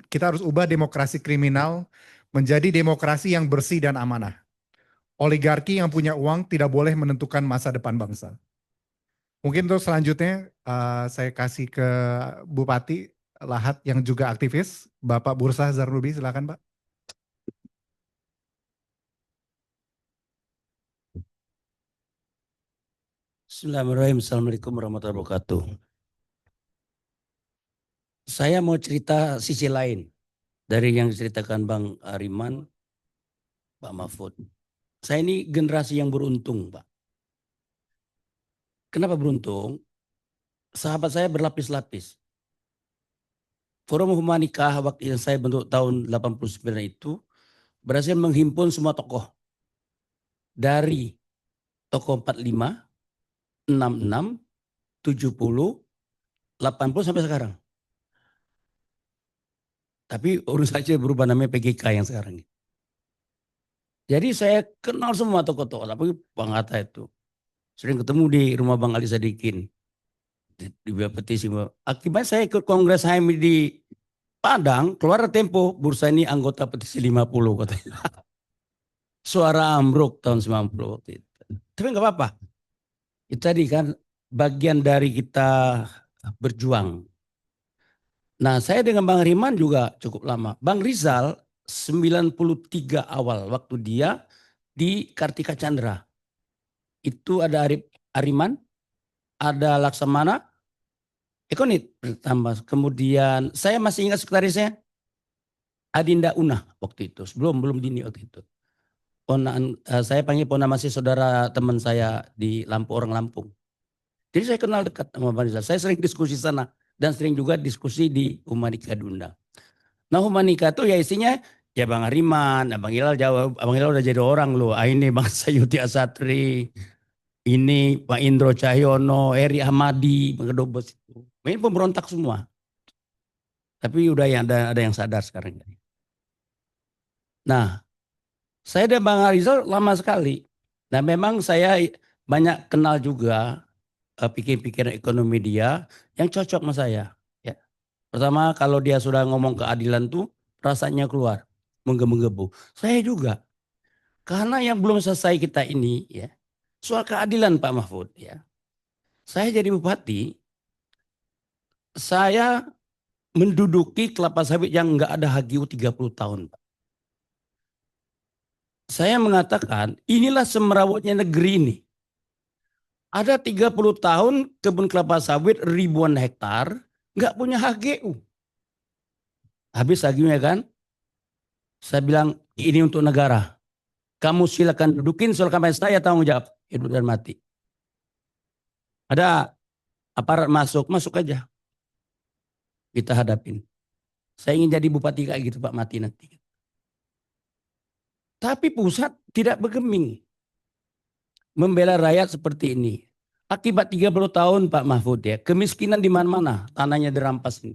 Kita harus ubah demokrasi kriminal menjadi demokrasi yang bersih dan amanah. Oligarki yang punya uang tidak boleh menentukan masa depan bangsa. Mungkin untuk selanjutnya saya kasih ke Bupati Lahat yang juga aktivis, Bapak Bursa Zarnubi, silakan Pak. Bismillahirrahmanirrahim. Assalamualaikum warahmatullahi wabarakatuh. Saya mau cerita sisi lain dari yang diceritakan Bang Ariman, Pak Mahfud. Saya ini generasi yang beruntung, Pak. Kenapa beruntung? Sahabat saya berlapis-lapis. Forum Humanika waktu yang saya bentuk tahun 89 itu berhasil menghimpun semua tokoh. Dari tokoh 45, 66, 70, 80 sampai sekarang. Tapi urus saja berubah namanya PGK yang sekarang. Jadi saya kenal semua tokoh-tokoh, tapi Bang Hatta itu. Sering ketemu di rumah Bang Ali Sadikin. Di petisi. Akibatnya saya ikut Kongres HMI di Padang, keluar Tempo, Bursa ini anggota petisi 50 katanya. Suara ambruk tahun 90 waktu itu. Tapi nggak apa-apa. Itu tadi kan bagian dari kita berjuang. Nah saya dengan Bang Riman juga cukup lama. Bang Rizal 93 awal waktu dia di Kartika Chandra. Itu ada Ariman, ada Laksamana, Ekonit bertambah. Kemudian saya masih ingat sekretarisnya Adinda Una waktu itu. Belum Dini waktu itu. Saya panggil Pona masih saudara teman saya di orang Lampung. Jadi saya kenal dekat sama Bang Rizal. Saya sering diskusi sana dan sering juga diskusi di Humanika Dunda. Nah Humanika itu ya isinya ya Bang Ariman, Bang Hilal jawab, Bang Hilal udah jadi orang loh. Ini Bang Sayuti Asatri, ini Pak Indro Cahyono, Eri Ahmadi, Bang Kedobos itu. Ini pemberontak semua. Tapi udah ya ada yang sadar sekarang. Nah, saya dan Bang Rizal lama sekali. Nah, memang saya banyak kenal juga pikir-pikiran ekonomi dia yang cocok sama saya. Ya. Pertama, kalau dia sudah ngomong keadilan tuh rasanya keluar, menggebu-gebu. Saya juga. Karena yang belum selesai kita ini ya, soal keadilan Pak Mahfud ya. Saya jadi bupati, saya menduduki kelapa sawit yang enggak ada HGU 30 tahun. Pak. Saya mengatakan inilah semerawutnya negeri ini. Ada 30 tahun kebun kelapa sawit ribuan hektar enggak punya HGU. Habis HGU-nya kan, saya bilang ini untuk negara. Kamu silakan dudukin soal kampanye saya tanggung jawab hidup dan mati. Ada aparat masuk aja. Kita hadapin. Saya ingin jadi bupati kayak gitu Pak, mati nanti. Tapi pusat tidak bergeming. Membela rakyat seperti ini. Akibat 30 tahun Pak Mahfud ya, kemiskinan di mana-mana, tanahnya dirampas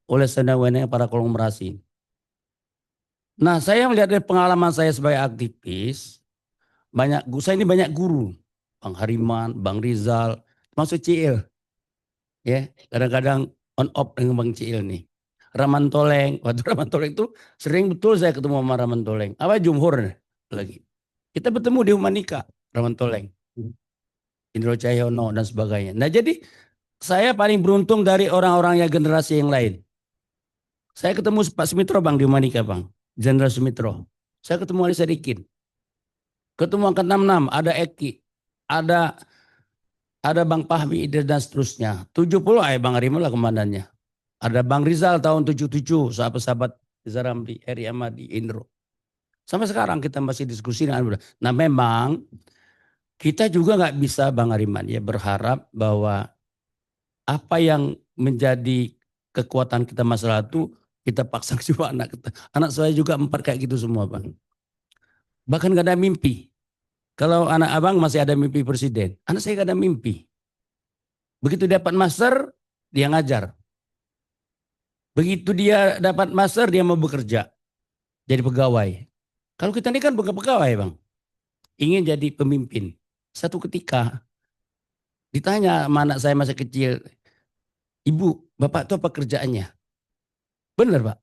oleh sewenang para konglomerasi. Nah, saya melihat dari pengalaman saya sebagai aktivis, saya ini banyak guru, Bang Hariman, Bang Rizal, termasuk Ciil, ya kadang-kadang on off dengan Bang Ciil nih. Raman Toleng, waktu Raman Toleng itu sering betul saya ketemu sama Raman Toleng. Apa Jumhur lagi. Kita bertemu di Humanika, Raman Toleng, Indro Cahyono dan sebagainya. Nah jadi saya paling beruntung dari orang-orang yang generasi yang lain. Saya ketemu Pak Sumitro Bang di Humanika Bang, Jenderal Sumitro. Saya ketemu Ali Sadikin. Ketemu angkat 66, ada Eki, ada Bang Fahmi dan seterusnya. 70 Bang Arima lah komandannya. Ada Bang Rizal tahun 77, sahabat-sahabat Rizal Ramli, Heri Amadi, Indro. Sampai sekarang kita masih diskusi dengan. Nah memang kita juga nggak bisa Bang Ariman ya berharap bahwa apa yang menjadi kekuatan kita masalah itu kita paksa coba anak kita. Anak saya juga 4 kayak gitu semua Bang. Bahkan gak ada mimpi. Kalau anak abang masih ada mimpi presiden. Anak saya gak ada mimpi. Begitu dapat master, dia ngajar. Begitu dia dapat master, dia mau bekerja. Jadi pegawai. Kalau kita ini kan bukan pegawai Bang. Ingin jadi pemimpin. Satu ketika ditanya sama anak saya masa kecil. Ibu, bapak itu apa kerjaannya? Benar Pak.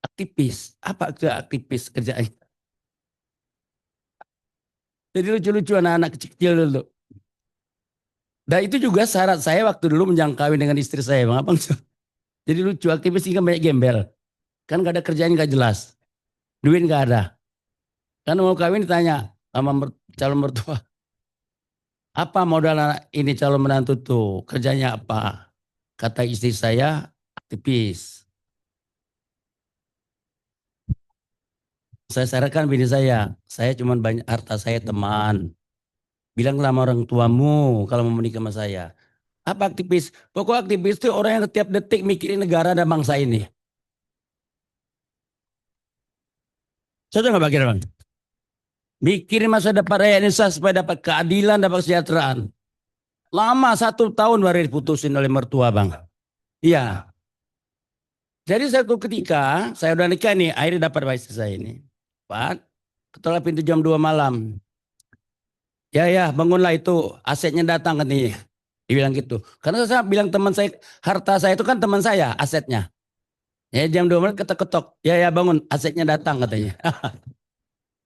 Aktivis. Apa aktivis kerjaannya? Jadi lucu-lucu anak-anak kecil dulu. Dan itu juga syarat saya waktu dulu menjangkawin dengan istri saya Bang. Abang. Jadi lucu, aktivis ini kan banyak gembel. Kan gak ada kerjaan gak jelas. Duit gak ada. Kan mau kawin ditanya sama calon mertua. Apa modal anak ini calon menantu tuh? Kerjanya apa? Kata istri saya, aktivis. Saya sarankan bini saya cuma banyak harta saya teman. Bilanglah sama orang tuamu kalau mau menikah sama saya. Apa aktivis? Pokok aktivis itu orang yang setiap detik mikirin negara dan bangsa ini. Saya nggak bagian Bang. Mikirin masa depan rakyat Indonesia supaya dapat keadilan, dapat kesejahteraan. Lama 1 tahun baru diputusin oleh mertua Bang. Iya. Jadi satu ketika saya udah nikah nih, akhirnya dapat istri saya ini. Pak, ketok pintu jam 2 malam. Ya bangunlah itu asetnya datang katanya. Dibilang gitu. Karena saya bilang teman saya, harta saya itu kan teman saya asetnya. Ya jam 2 malam ketok-ketok. Ya bangun asetnya datang katanya.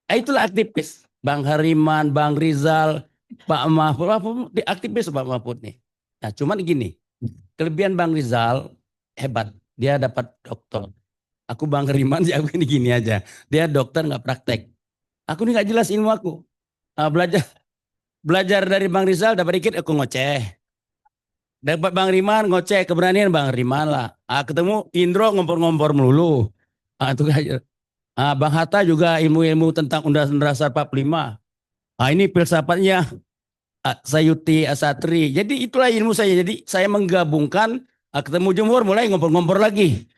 Itulah aktivis. Bang Hariman, Bang Rizal, Pak Mahfud, aktivis Pak Mahfud nih. Nah cuman gini, kelebihan Bang Rizal hebat. Dia dapat doktor. Aku Bang Hariman sih aku ini gini aja. Dia dokter nggak praktek. Aku ini nggak jelas ilmu aku. Belajar dari Bang Rizal dapat dikit aku ngoceh. Dapat Bang Riman ngoceh keberanian Bang Riman lah. Ketemu Indro ngompor-ngompor melulu. Itu aja. Bang Hatta juga ilmu-ilmu tentang Undang-Undang Dasar 45. Ini filsafatnya Sayuti Asatri. Jadi itulah ilmu saya. Jadi saya menggabungkan ketemu Jumhur mulai ngompor-ngompor lagi.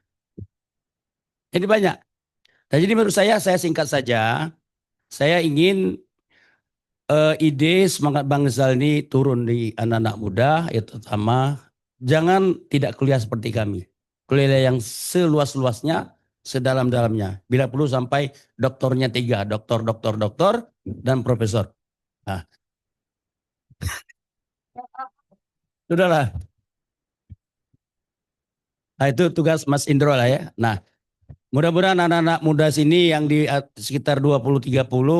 Jadi banyak. Nah, jadi menurut saya singkat saja. Saya ingin ide semangat Bang Rizal ini turun di anak-anak muda, ya terutama jangan tidak kuliah seperti kami. Kuliah yang seluas-luasnya, sedalam-dalamnya. Bila perlu sampai doktornya 3, doktor, dan profesor. Nah, sudahlah. Nah, itu tugas Mas Indro lah ya. Nah, mudah-mudahan anak-anak muda sini yang di sekitar 20-30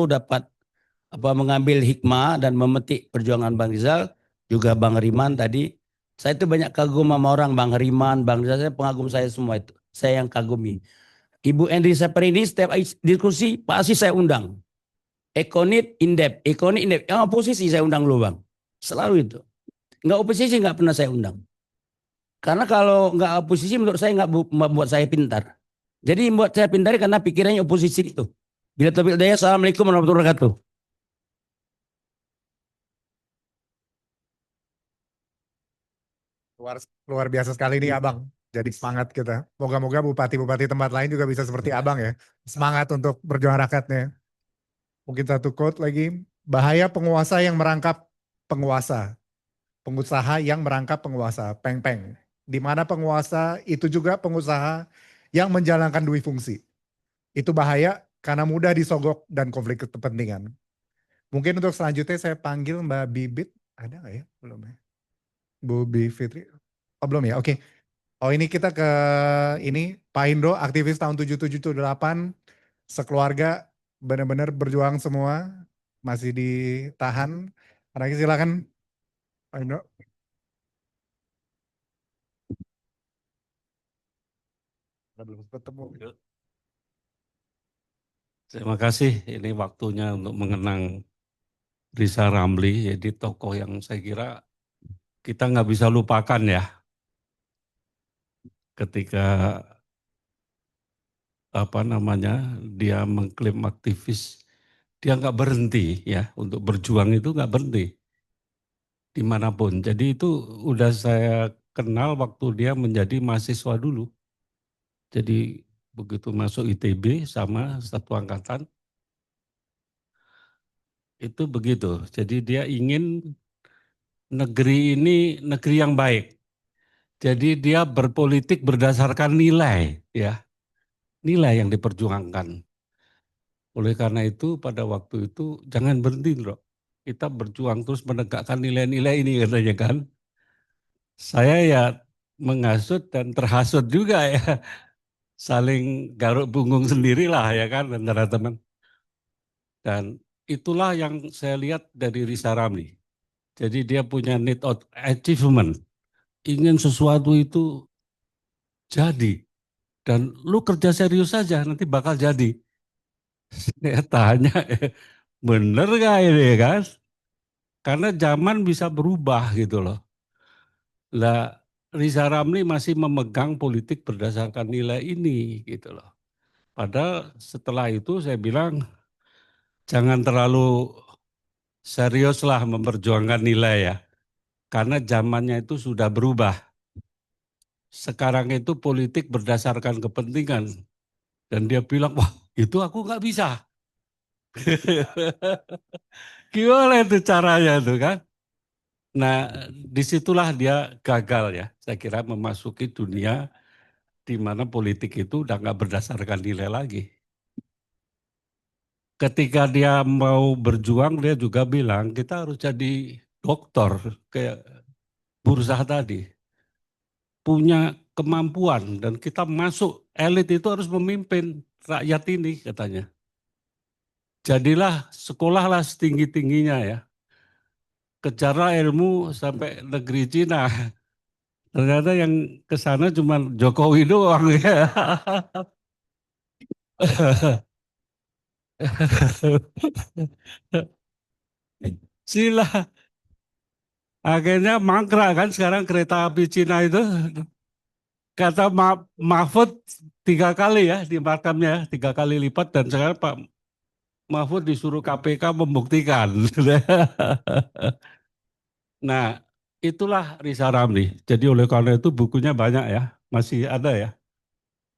dapat mengambil hikmah dan memetik perjuangan Bang Rizal, juga Bang Riman tadi. Saya itu banyak kagum sama orang, Bang Riman, Bang Rizal, saya pengagum saya semua itu. Saya yang kagumi. Ibu Endri Sapri ini setiap diskusi pasti saya undang. Ekonit Indep. Yang oposisi saya undang dulu Bang. Selalu itu. Enggak oposisi enggak pernah saya undang. Karena kalau enggak oposisi menurut saya enggak membuat saya pintar. Jadi membuat saya pintar karena pikirannya oposisi itu. Bila taufiq hidayah, assalamualaikum warahmatullahi wabarakatuh. Luar biasa sekali nih Abang. Jadi semangat kita. Moga-moga bupati-bupati tempat lain juga bisa seperti Abang ya. Semangat untuk berjuang rakyatnya. Mungkin satu quote lagi. Bahaya penguasa yang merangkap penguasa. pengusaha yang merangkap penguasa, peng-peng. Di mana penguasa itu juga pengusaha yang menjalankan dui fungsi. Itu bahaya karena mudah disogok dan konflik kepentingan. Mungkin untuk selanjutnya saya panggil Mbak Bibit. Ada nggak ya? Belum ya? Bu Bivitri? Oh belum ya? Oke. Oh ini kita ke ini Pak Indro, aktivis tahun 7778, sekeluarga benar-benar berjuang semua, masih ditahan. Anaknya silakan Pak Indro. Belum ketemu. Terima kasih. Ini waktunya untuk mengenang Rizal Ramli. Jadi tokoh yang saya kira kita nggak bisa lupakan ya. Ketika dia mengklaim aktivis, dia nggak berhenti ya untuk berjuang itu nggak berhenti dimanapun. Jadi itu udah saya kenal waktu dia menjadi mahasiswa dulu. Jadi begitu masuk ITB sama satu angkatan, itu begitu. Jadi dia ingin negeri ini negeri yang baik. Jadi dia berpolitik berdasarkan nilai, ya, nilai yang diperjuangkan. Oleh karena itu pada waktu itu jangan berhenti, bro. Kita berjuang terus menegakkan nilai-nilai ini katanya kan. Saya ya menghasut dan terhasut juga ya, saling garuk punggung sendirilah ya kan antara teman. Dan itulah yang saya lihat dari Riza Ramli. Jadi dia punya need of achievement, ingin sesuatu itu jadi. Dan lu kerja serius saja, nanti bakal jadi. Saya tanya, bener gak ini kan? Karena zaman bisa berubah gitu loh. Lah, Riza Ramli masih memegang politik berdasarkan nilai ini gitu loh. Padahal setelah itu saya bilang, jangan terlalu seriuslah memperjuangkan nilai ya. Karena zamannya itu sudah berubah. Sekarang itu politik berdasarkan kepentingan. Dan dia bilang, wah itu aku nggak bisa. Gimana itu caranya tuh kan? Nah disitulah dia gagal ya. Saya kira memasuki dunia di mana politik itu udah nggak berdasarkan nilai lagi. Ketika dia mau berjuang dia juga bilang kita harus jadi dokter kayak Bursa tadi. Punya kemampuan dan kita masuk elit itu harus memimpin rakyat ini katanya. Jadilah sekolahlah setinggi-tingginya ya. Kejarlah ilmu sampai negeri Cina. Ternyata yang ke sana cuma Jokowi doang ya. Sila. Akhirnya mangkrak kan sekarang kereta api Cina itu. Kata Mahfud 3 kali ya di makamnya, 3 kali lipat dan sekarang Pak Mahfud disuruh KPK membuktikan. Nah, itulah Riza Ramli. Jadi oleh karena itu bukunya banyak ya, masih ada ya.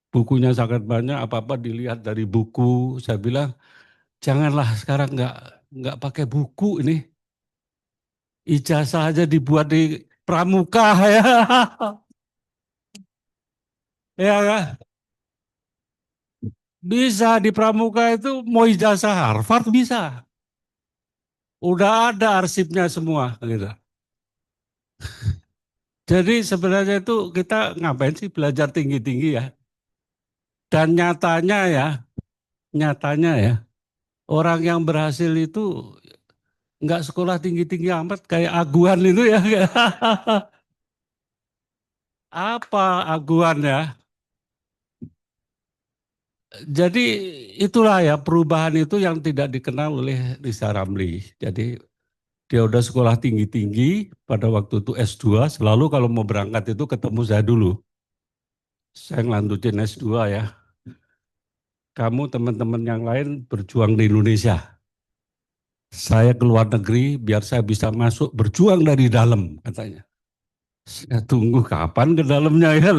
Bukunya sangat banyak, apa-apa dilihat dari buku. Saya bilang, janganlah sekarang nggak pakai buku ini. Ijazah aja dibuat di pramuka ya. Ya kan? Bisa di pramuka itu mau ijazah Harvard bisa. Udah ada arsipnya semua gitu. Jadi sebenarnya itu kita ngapain sih belajar tinggi-tinggi ya? Dan nyatanya ya, orang yang berhasil itu nggak sekolah tinggi-tinggi amat kayak Aguan itu ya. Apa Aguan ya? Jadi itulah ya perubahan itu yang tidak dikenal oleh Riza Ramli. Jadi dia udah sekolah tinggi-tinggi pada waktu itu S2, selalu kalau mau berangkat itu ketemu saya dulu. Saya ngelanjutin S2 ya. Kamu teman-teman yang lain berjuang di Indonesia. Saya ke luar negeri biar saya bisa masuk berjuang dari dalam katanya. Saya tunggu kapan ke dalamnya ya.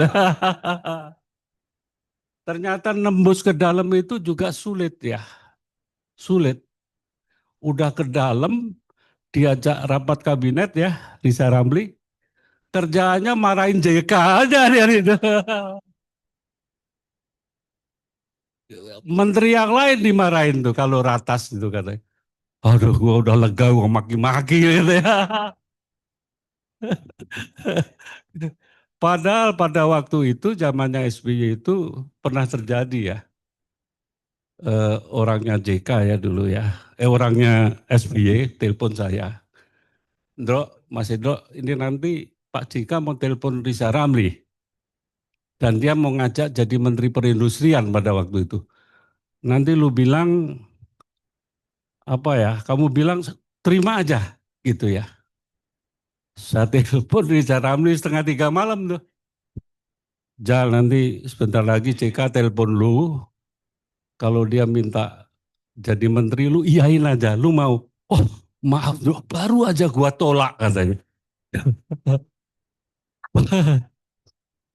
Ternyata nembus ke dalam itu juga sulit ya. Sulit. Udah ke dalam diajak rapat kabinet ya, Riza Ramli, kerjaannya marahin JK aja dia itu. Menteri yang lain dimarahin tuh kalau ratas itu katanya. Aduh, gua udah lega, gua maki-maki gitu ya. Padahal pada waktu itu zamannya SBY itu pernah terjadi ya. Orangnya JK ya dulu ya. Orangnya SBY telepon saya. Ndro, Mas Indro, ini nanti Pak JK mau telepon Riza Ramli. Dan dia mau ngajak jadi Menteri Perindustrian pada waktu itu. Nanti lu bilang, apa ya, kamu bilang terima aja gitu ya. Saya telepon Riza Ramli 2:30 malam tuh. Jal, nanti sebentar lagi JK telepon lu, kalau dia minta jadi menteri lu iyain aja, lu mau. Oh maaf, baru aja gua tolak katanya.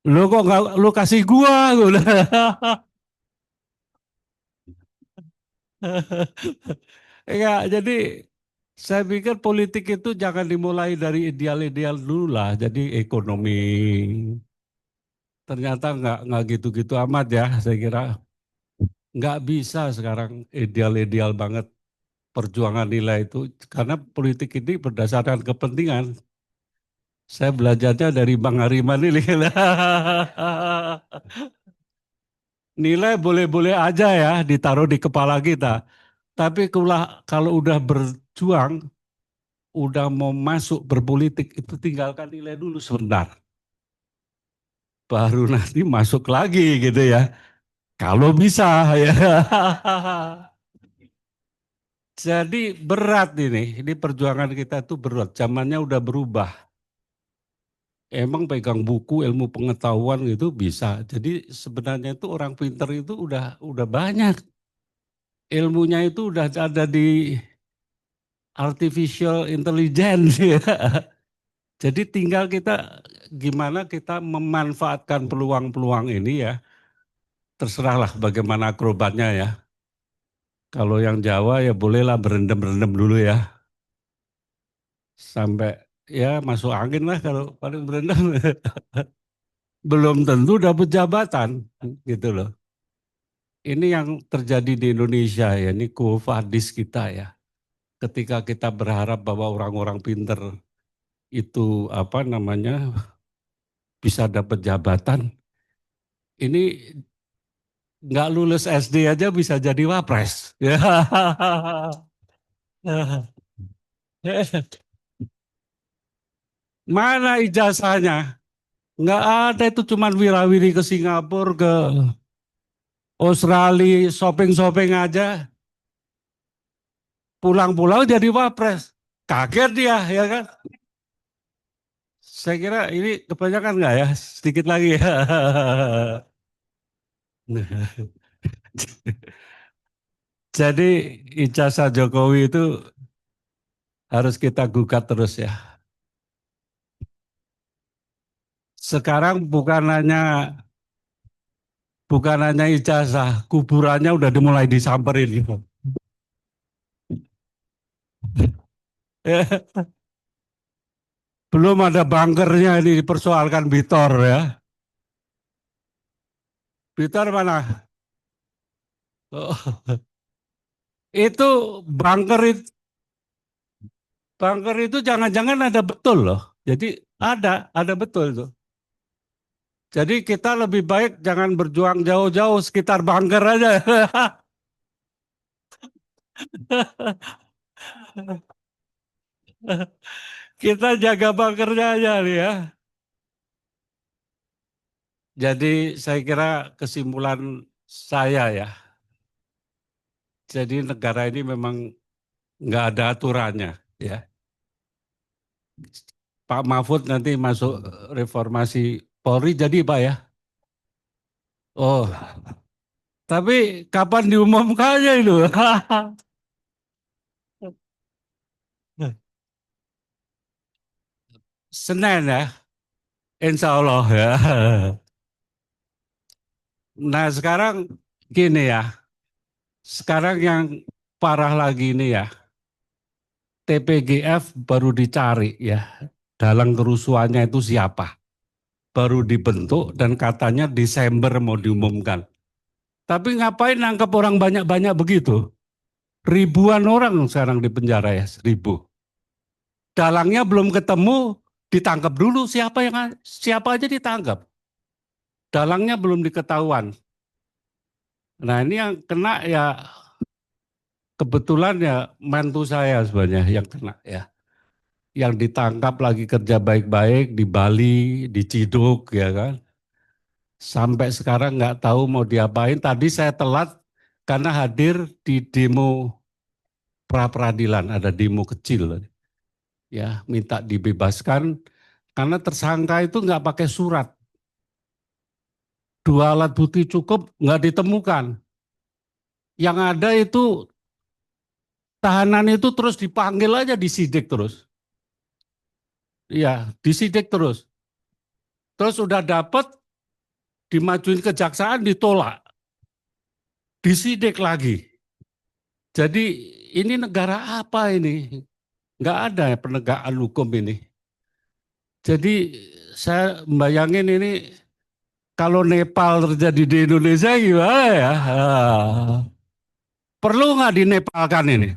Lu kok nggak lu kasih gua? Ya, jadi saya pikir politik itu jangan dimulai dari ideal-ideal dulu lah. Jadi ekonomi ternyata nggak gitu-gitu amat ya. Saya kira nggak bisa sekarang ideal-ideal banget perjuangan nilai itu karena politik ini berdasarkan kepentingan. Saya belajarnya dari Bang Hariman ini. Nilai boleh-boleh aja ya ditaruh di kepala kita. Tapi kalau udah berjuang, udah mau masuk berpolitik, itu tinggalkan nilai dulu sebentar. Baru nanti masuk lagi gitu ya. Kalau bisa ya. Jadi berat ini perjuangan kita tuh berat. Zamannya udah berubah. Emang pegang buku ilmu pengetahuan gitu bisa. Jadi sebenarnya itu orang pinter itu udah banyak. Ilmunya itu udah ada di artificial intelligence ya. Jadi tinggal kita gimana kita memanfaatkan peluang-peluang ini ya. Terserahlah bagaimana akrobatnya ya. Kalau yang Jawa ya bolehlah berendam-rendam dulu ya. Sampai ya masuk angin lah kalau paling berendam. Belum tentu dapat jabatan gitu loh. Ini yang terjadi di Indonesia ya, ini kufadis kita ya. Ketika kita berharap bahwa orang-orang pinter itu apa namanya bisa dapat jabatan, ini nggak lulus SD aja bisa jadi wapres. Mana ijazahnya? Nggak ada, itu cuman wirawiri ke Singapura, ke Australia, shopping-shopping aja. Pulang-pulang jadi wapres. Kaget dia, ya kan? Saya kira ini kebanyakan nggak ya? Sedikit lagi ya. Jadi ijazah Jokowi itu harus kita gugat terus ya. Sekarang bukan hanya ijazah, kuburannya udah dimulai disamperin gitu. Belum ada bunkernya ini dipersoalkan Bitor ya. Bitor mana? Oh, itu bunker itu, bunker itu jangan-jangan ada betul loh. Jadi ada betul itu. Jadi kita lebih baik jangan berjuang jauh-jauh sekitar bunker aja. Kita jaga bunkernya aja nih ya. Jadi saya kira kesimpulan saya ya. Jadi negara ini memang nggak ada aturannya ya. Pak Mahfud nanti masuk reformasi Polri jadi Pak ya. Oh, tapi kapan diumumkannya itu? Senin ya, insya Allah ya. Nah sekarang gini ya, sekarang yang parah lagi ini ya, TPGF baru dicari ya, dalang kerusuhannya itu siapa. Baru dibentuk dan katanya Desember mau diumumkan. Tapi ngapain nangkep orang banyak-banyak begitu? Ribuan orang sekarang di penjara ya, 1.000. Dalangnya belum ketemu, ditangkap dulu siapa aja ditangkap. Dalangnya belum diketahuan. Nah ini yang kena ya kebetulan ya mantu saya sebenarnya yang kena ya. Yang ditangkap lagi kerja baik-baik di Bali, di Ciduk ya kan. Sampai sekarang nggak tahu mau diapain. Tadi saya telat karena hadir di demo pra peradilan, ada demo kecil ya, minta dibebaskan karena tersangka itu nggak pakai surat. 2 alat bukti cukup nggak ditemukan. Yang ada itu tahanan itu terus dipanggil aja disidik terus. Iya, disidik terus. Terus udah dapat dimajuin kejaksaan ditolak. Disidik lagi. Jadi ini negara apa ini? Nggak ada ya penegakan hukum ini. Jadi saya bayangin ini kalau Nepal terjadi di Indonesia gimana ya? Perlu nggak dinepalkan ini?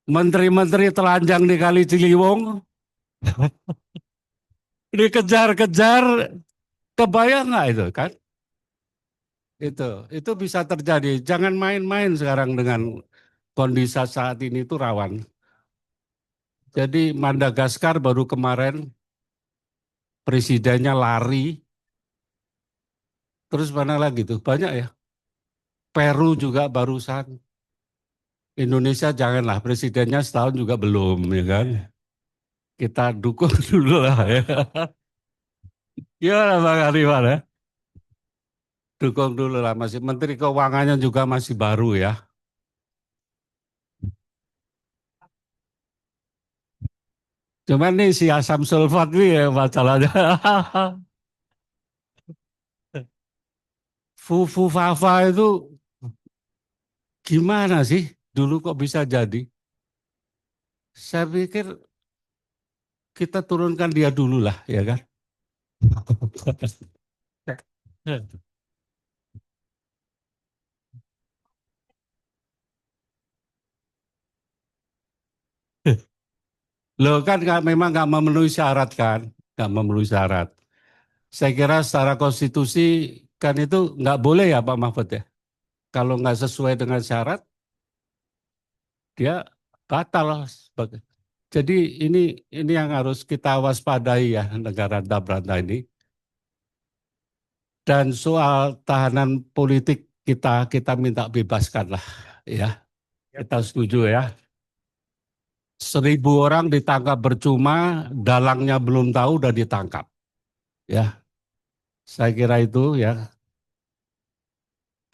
Menteri-menteri telanjang di Kali Ciliwung dikejar-kejar, kebayang nggak itu kan? Itu bisa terjadi. Jangan main-main sekarang dengan kondisi saat ini itu rawan. Jadi Madagaskar baru kemarin presidennya lari, terus mana lagi tuh? Banyak ya. Peru juga barusan. Indonesia janganlah, presidennya setahun juga belum ya kan. Kita dukung dulu lah ya. Gimana Bang Ariwan ya? Dukung dulu lah, masih Menteri Keuangannya juga masih baru ya. Cuman nih si asam sulfat nih ya masalahnya. Fufu Fafa itu gimana sih? Dulu kok bisa jadi? Saya pikir kita turunkan dia dulu lah, ya kan? Loh kan memang nggak memenuhi syarat kan? Nggak memenuhi syarat. Saya kira secara konstitusi kan itu nggak boleh ya Pak Mahfud ya? Kalau nggak sesuai dengan syarat, dia batal. Jadi ini yang harus kita waspadai ya negara Dabranta ini. Dan soal tahanan politik kita minta bebaskan lah ya. Kita setuju ya. 1.000 orang ditangkap percuma, dalangnya belum tahu udah ditangkap. Ya, saya kira itu ya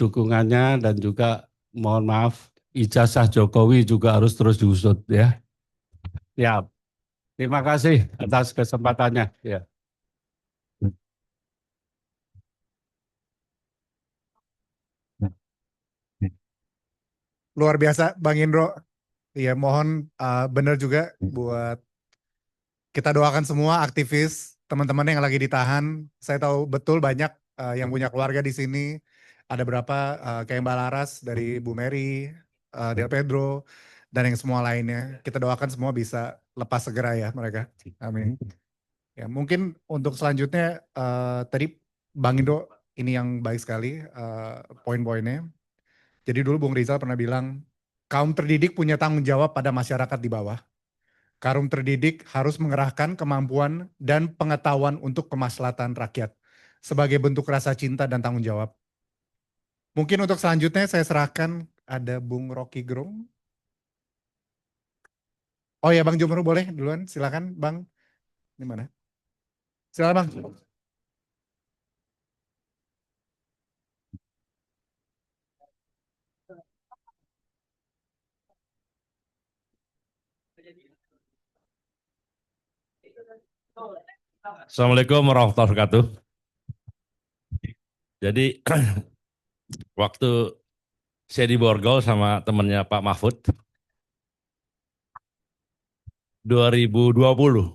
dukungannya dan juga mohon maaf ijazah Jokowi juga harus terus diusut ya. Ya, terima kasih atas kesempatannya. Ya. Luar biasa Bang Indro. Iya, mohon benar juga buat kita doakan semua aktivis, teman-teman yang lagi ditahan. Saya tahu betul banyak yang punya keluarga di sini. Ada berapa kayak Mbak Laras dari Bu Mary, Del Pedro, dan yang semua lainnya. Kita doakan semua bisa lepas segera ya mereka. Amin. Ya, mungkin untuk selanjutnya tadi Bang Indo ini yang baik sekali poin-poinnya. Jadi dulu Bung Rizal pernah bilang, kaum terdidik punya tanggung jawab pada masyarakat di bawah. Kaum terdidik harus mengerahkan kemampuan dan pengetahuan untuk kemaslahatan rakyat sebagai bentuk rasa cinta dan tanggung jawab. Mungkin untuk selanjutnya saya serahkan ada Bung Rocky Gerung. Oh ya Bang Jumro boleh duluan, silakan Bang. Di mana? Silakan Bang. Assalamualaikum warahmatullahi wabarakatuh. Jadi waktu Saya diborgol sama temennya Pak Mahfud 2020.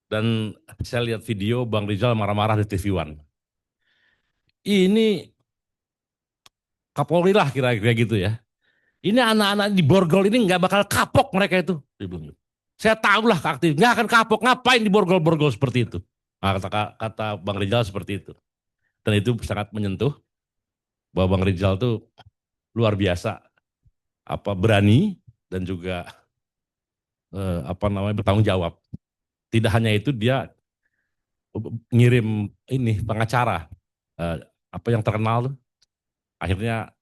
Dan saya lihat video Bang Rizal marah-marah di TV One. Ini Kapolri lah kira-kira gitu ya. Ini anak-anak di borgol ini nggak bakal kapok mereka itu. Saya tahu lah aktif, nggak akan kapok. Ngapain di borgol-borgol seperti itu? Nah, kata Bang Rizal seperti itu. Dan itu sangat menyentuh bahwa Bang Rizal tuh luar biasa, berani dan juga bertanggung jawab. Tidak hanya itu, dia ngirim ini pengacara yang terkenal tuh. Akhirnya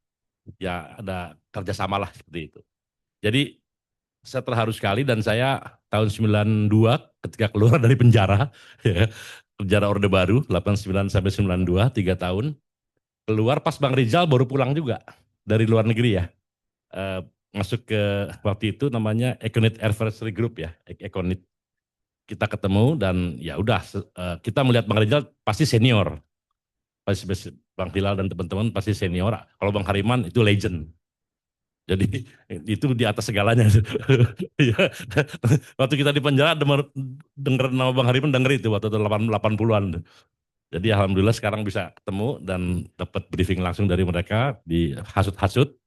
ya ada kerjasama lah seperti itu. Jadi saya terharu sekali dan saya tahun 92 ketika keluar dari penjara, ya, penjara Orde Baru 89 sampai 92, 3 tahun. Keluar pas Bang Rizal baru pulang juga dari luar negeri ya. Masuk ke waktu itu namanya Econit Advisory Group ya, Econit. Kita ketemu dan ya udah kita melihat Bang Rizal pasti senior. Pasti Bang Hilal dan teman-teman pasti senior. Kalau Bang Hariman itu legend. Jadi itu di atas segalanya. Waktu kita di penjara denger nama Bang Hariman, denger itu waktu itu 80-an. Jadi alhamdulillah sekarang bisa ketemu dan dapat briefing langsung dari mereka di hasut-hasut.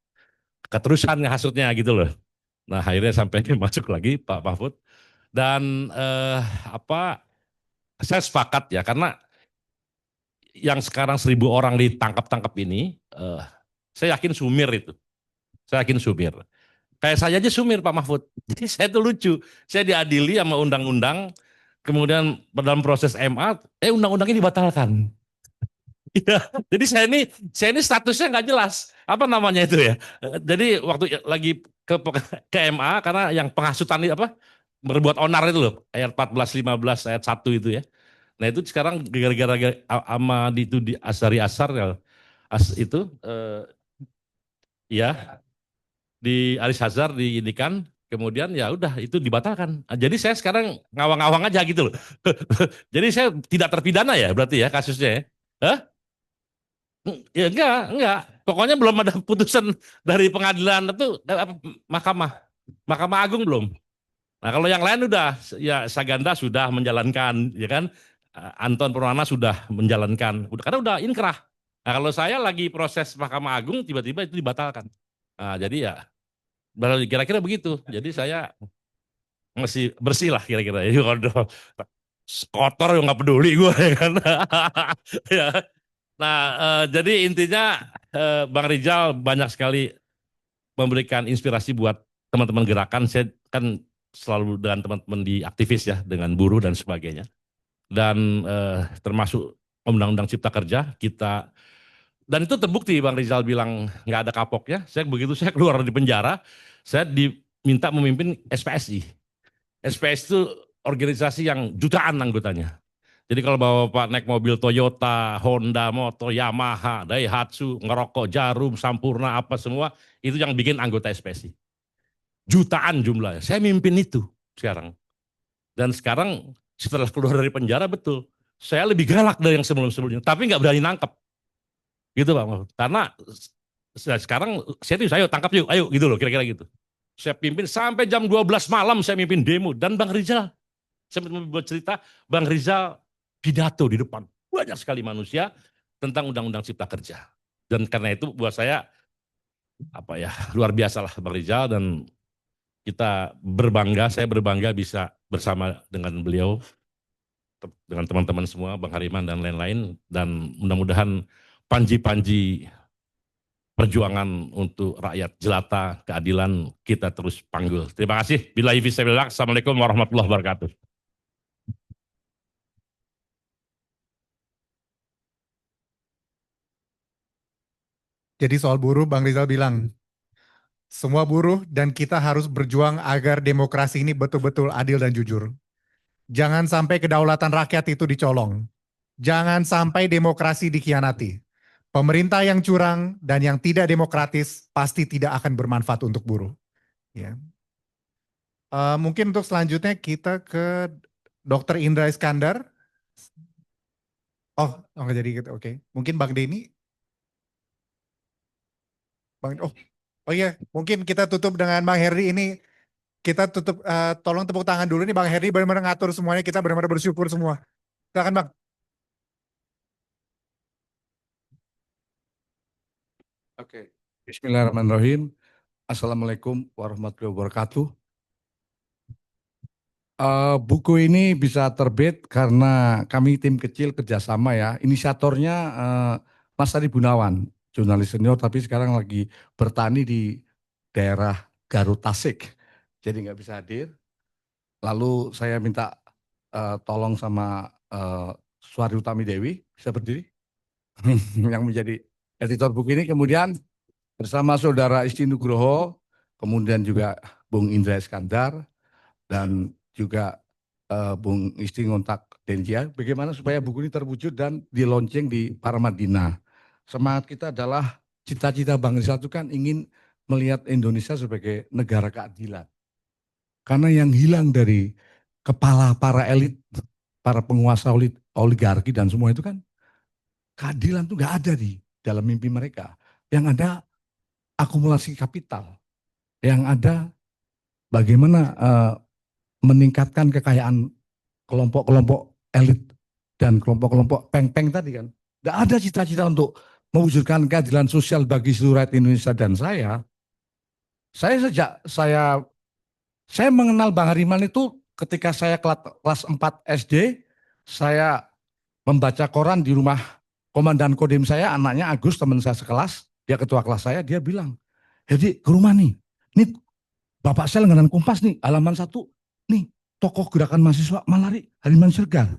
Keterusan hasutnya gitu loh. Nah akhirnya sampai masuk lagi Pak Mahfud. Dan saya sepakat ya karena yang sekarang 1.000 orang ditangkap-tangkap ini, saya yakin sumir itu. Saya yakin sumir. Kayak saya aja sumir Pak Mahfud. Jadi saya tuh lucu. Saya diadili sama undang-undang, kemudian dalam proses MA, undang-undang ini dibatalkan. Iya, jadi saya ini statusnya nggak jelas. Apa namanya itu ya? Jadi waktu lagi ke MA karena yang penghasutan berbuat onar itu loh, ayat 14, 15, ayat 1 itu ya. Nah itu sekarang gara-gara ama itu di Asari Asar ya, itu ya di Aris Hazar diindikan, kemudian ya udah itu dibatalkan. Nah, jadi saya sekarang ngawang-ngawang aja gitu loh. Jadi saya tidak terpidana ya berarti ya kasusnya ya. Hah? Ya enggak. Pokoknya belum ada putusan dari pengadilan itu Mahkamah Agung belum. Nah, kalau yang lain udah ya Saganda sudah menjalankan ya kan. Anton Purwana sudah menjalankan. Karena udah inkrah. Nah, kalau saya lagi proses Mahkamah Agung tiba-tiba itu dibatalkan. Nah, jadi ya kira-kira begitu. Jadi saya masih bersih lah kira-kira. Jadi kalau kotor nggak peduli gue ya kan. Ya. Nah, jadi intinya Bang Rizal banyak sekali memberikan inspirasi buat teman-teman gerakan. Saya kan selalu dengan teman-teman di aktivis ya, dengan buruh dan sebagainya. Dan termasuk Undang-Undang Cipta Kerja kita, dan itu terbukti Bang Rizal bilang nggak ada kapoknya. Begitu saya keluar dari penjara, saya diminta memimpin SPSI. SPSI itu organisasi yang jutaan anggotanya. Jadi kalau Bapak naik mobil Toyota, Honda, Moto, Yamaha, Daihatsu, ngerokok, Jarum, Sampurna, apa semua, itu yang bikin anggota SPSI. Jutaan jumlahnya. Saya mimpin itu sekarang. Dan sekarang setelah keluar dari penjara betul, saya lebih galak dari yang sebelum-sebelumnya. Tapi nggak berani nangkep. Gitu Pak. Karena sekarang saya tangkap yuk, ayo gitu loh kira-kira gitu. Saya pimpin sampai jam 12 malam saya mimpin demo. Dan Bang Rizal, saya membuat cerita, Bang Rizal pidato di depan banyak sekali manusia tentang Undang-Undang Cipta Kerja. Dan karena itu buat saya luar biasa lah Bang Rizal, dan saya berbangga bisa bersama dengan beliau, dengan teman-teman semua, Bang Hariman dan lain-lain, dan mudah-mudahan panji-panji perjuangan untuk rakyat jelata, keadilan kita terus panggul. Terima kasih. Billahi fisabilillah. Assalamualaikum warahmatullahi wabarakatuh. Jadi soal buruh, Bang Rizal bilang, semua buruh dan kita harus berjuang agar demokrasi ini betul-betul adil dan jujur. Jangan sampai kedaulatan rakyat itu dicolong. Jangan sampai demokrasi dikhianati. Pemerintah yang curang dan yang tidak demokratis pasti tidak akan bermanfaat untuk buruh. Ya. Mungkin untuk selanjutnya kita ke Dr. Indra Iskandar. Oh nggak jadi gitu. Oke. Mungkin Bang Denny. Oh iya, mungkin kita tutup dengan Bang Heri ini. Kita tutup, tolong tepuk tangan dulu nih Bang Heri benar-benar ngatur semuanya. Kita benar-benar bersyukur semua. Silakan Bang. Oke. Bismillahirrahmanirrahim. Assalamualaikum warahmatullahi wabarakatuh. Buku ini bisa terbit karena kami tim kecil kerjasama ya. Inisiatornya Mas Adi Gunawan, jurnalis senior tapi sekarang lagi bertani di daerah Garut Tasik. Jadi nggak bisa hadir. Lalu saya minta tolong sama Suari Utami Dewi, bisa berdiri? Yang menjadi editor buku ini. Kemudian bersama Saudara Isti Nugroho, kemudian juga Bung Indra Iskandar, dan juga Bung Isti ngontak Denjia, bagaimana supaya buku ini terwujud dan dilonceng di Paramadina. Semangat kita adalah cita-cita Bang Rizal itu kan ingin melihat Indonesia sebagai negara keadilan. Karena yang hilang dari kepala para elit, para penguasa oligarki dan semua itu kan keadilan itu nggak ada di dalam mimpi mereka. Yang ada akumulasi kapital, yang ada bagaimana meningkatkan kekayaan kelompok-kelompok elit dan kelompok-kelompok peng-peng tadi kan. Tidak ada cita-cita untuk mewujudkan keadilan sosial bagi seluruh rakyat Indonesia. Dan saya sejak saya mengenal Bang Hariman itu ketika saya kelas 4 SD, saya membaca koran di rumah komandan kodim saya, anaknya Agus, teman saya sekelas, dia ketua kelas saya, dia bilang, jadi ke rumah nih, ini Bapak saya langganan Kompas nih, halaman 1, nih tokoh gerakan mahasiswa Malari, Hariman Siregar.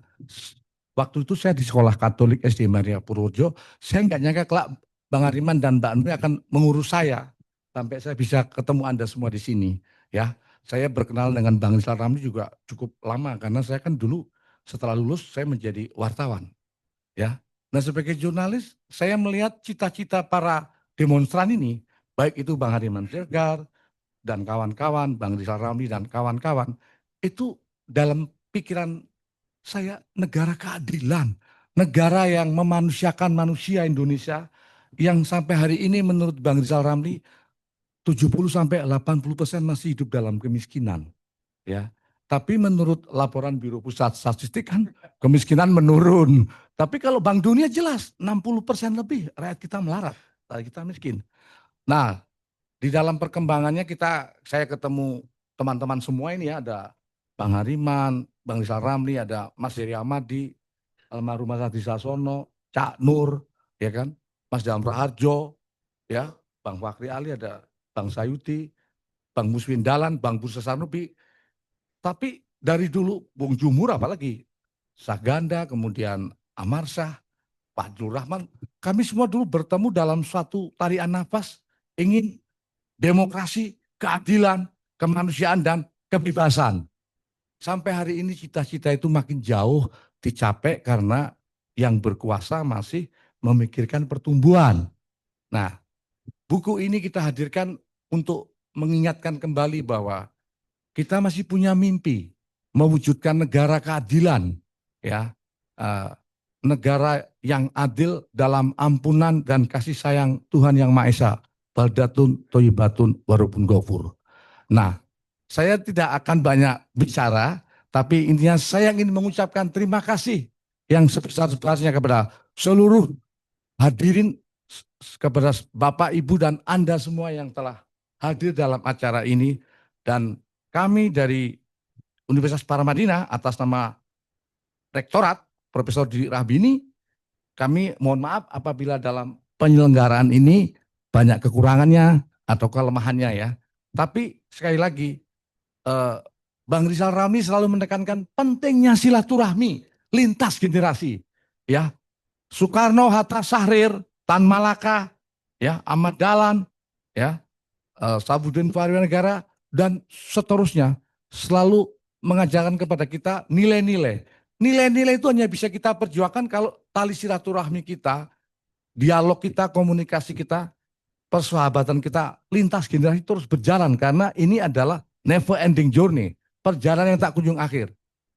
Waktu itu saya di sekolah Katolik SD Maria Purworejo, saya nggak nyangka kelak Bang Hariman dan Mbak Nuri akan mengurus saya, sampai saya bisa ketemu Anda semua di sini. Ya, saya berkenal dengan Bang Rizal Ramli juga cukup lama, karena saya kan dulu setelah lulus saya menjadi wartawan. Ya, nah sebagai jurnalis saya melihat cita-cita para demonstran ini, baik itu Bang Hariman Siregar dan kawan-kawan, Bang Rizal Ramli dan kawan-kawan, itu dalam pikiran saya negara keadilan, negara yang memanusiakan manusia Indonesia, yang sampai hari ini menurut Bang Rizal Ramli 70-80% masih hidup dalam kemiskinan. Ya, tapi menurut laporan Biro Pusat Statistik kan kemiskinan menurun. Tapi kalau Bank Dunia jelas 60% lebih rakyat kita melarat, rakyat kita miskin. Nah, di dalam perkembangannya saya ketemu teman-teman semua ini ya, ada Bang Hariman, Bang Rizal Ramli, ada Mas Heri Amadi, almarhum Mas Hadi Sasono, Cak Nur, ya kan, Mas Damro Harjo, ya, Bang Fakri Ali, ada Bang Sayuti, Bang Muswin Dalan, Bang Bursa Sanubi. Tapi dari dulu Bung Jumur apalagi, Saganda, kemudian Amarsah, Pak Jul Rahman, kami semua dulu bertemu dalam suatu tarian nafas, ingin demokrasi, keadilan, kemanusiaan, dan kebebasan. Sampai hari ini cita-cita itu makin jauh dicapai karena yang berkuasa masih memikirkan pertumbuhan. Nah, buku ini kita hadirkan untuk mengingatkan kembali bahwa kita masih punya mimpi mewujudkan negara keadilan, ya, negara yang adil dalam ampunan dan kasih sayang Tuhan Yang Maha Esa. Baldatun Toyibatun Warubun Ghafur. Nah, saya tidak akan banyak bicara, tapi intinya saya ingin mengucapkan terima kasih yang sebesar-besarnya kepada seluruh hadirin, kepada Bapak, Ibu, dan Anda semua yang telah hadir dalam acara ini. Dan kami dari Universitas Paramadina atas nama Rektorat Profesor Didi Rahbini, kami mohon maaf apabila dalam penyelenggaraan ini banyak kekurangannya atau kelemahannya ya. Tapi sekali lagi, Bang Rizal Ramli selalu menekankan pentingnya silaturahmi lintas generasi. Ya, Soekarno, Hatta, Syahrir, Tan Malaka, ya, Ahmad Dahlan, ya, Sabudin Negara, dan seterusnya selalu mengajarkan kepada kita nilai-nilai. Nilai-nilai itu hanya bisa kita perjuangkan kalau tali silaturahmi kita, dialog kita, komunikasi kita, persahabatan kita lintas generasi terus berjalan, karena ini adalah never ending journey, perjalanan yang tak kunjung akhir.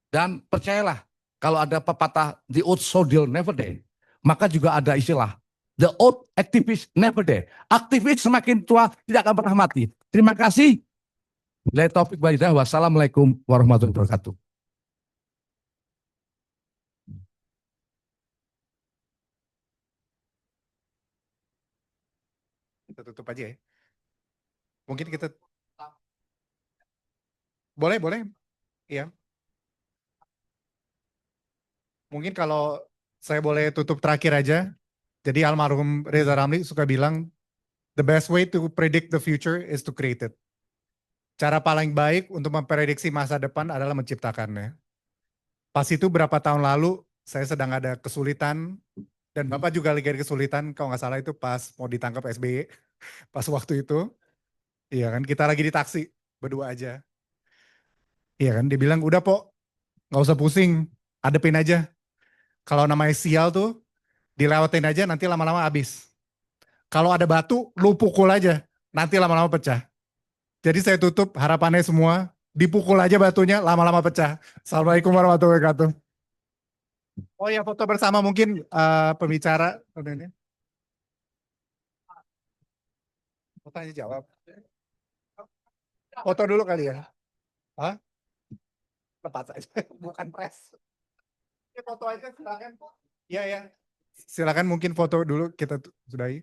Dan percayalah, kalau ada pepatah the old soldier never die, maka juga ada istilah The old activist never die. Aktivis semakin tua tidak akan pernah mati. Terima kasih. Taufik walhidayah. Wassalamualaikum warahmatullahi wabarakatuh. Kita tutup aja ya. Mungkin kita boleh, iya. Mungkin kalau saya boleh tutup terakhir aja. Jadi almarhum Reza Ramli suka bilang, the best way to predict the future is to create it. Cara paling baik untuk memprediksi masa depan adalah menciptakannya. Pas itu berapa tahun lalu, saya sedang ada kesulitan, dan Bapak juga lagi ada kesulitan, kalau nggak salah itu pas mau ditangkap SBY, pas waktu itu. Iya kan, kita lagi di taksi, berdua aja. Iya kan, dia bilang, udah Pok, nggak usah pusing, hadepin aja. Kalau namanya sial tuh, dilewatin aja, nanti lama-lama habis. Kalau ada batu, lu pukul aja, nanti lama-lama pecah. Jadi saya tutup harapannya semua, dipukul aja batunya, lama-lama pecah. Assalamualaikum warahmatullahi wabarakatuh. Oh ya, foto bersama mungkin pembicara. Tanya jawab. Foto dulu kali ya. Hah? Lepas aja, bukan press. Ya, foto aja silakan. Iya ya. Silakan mungkin foto dulu kita sudahi.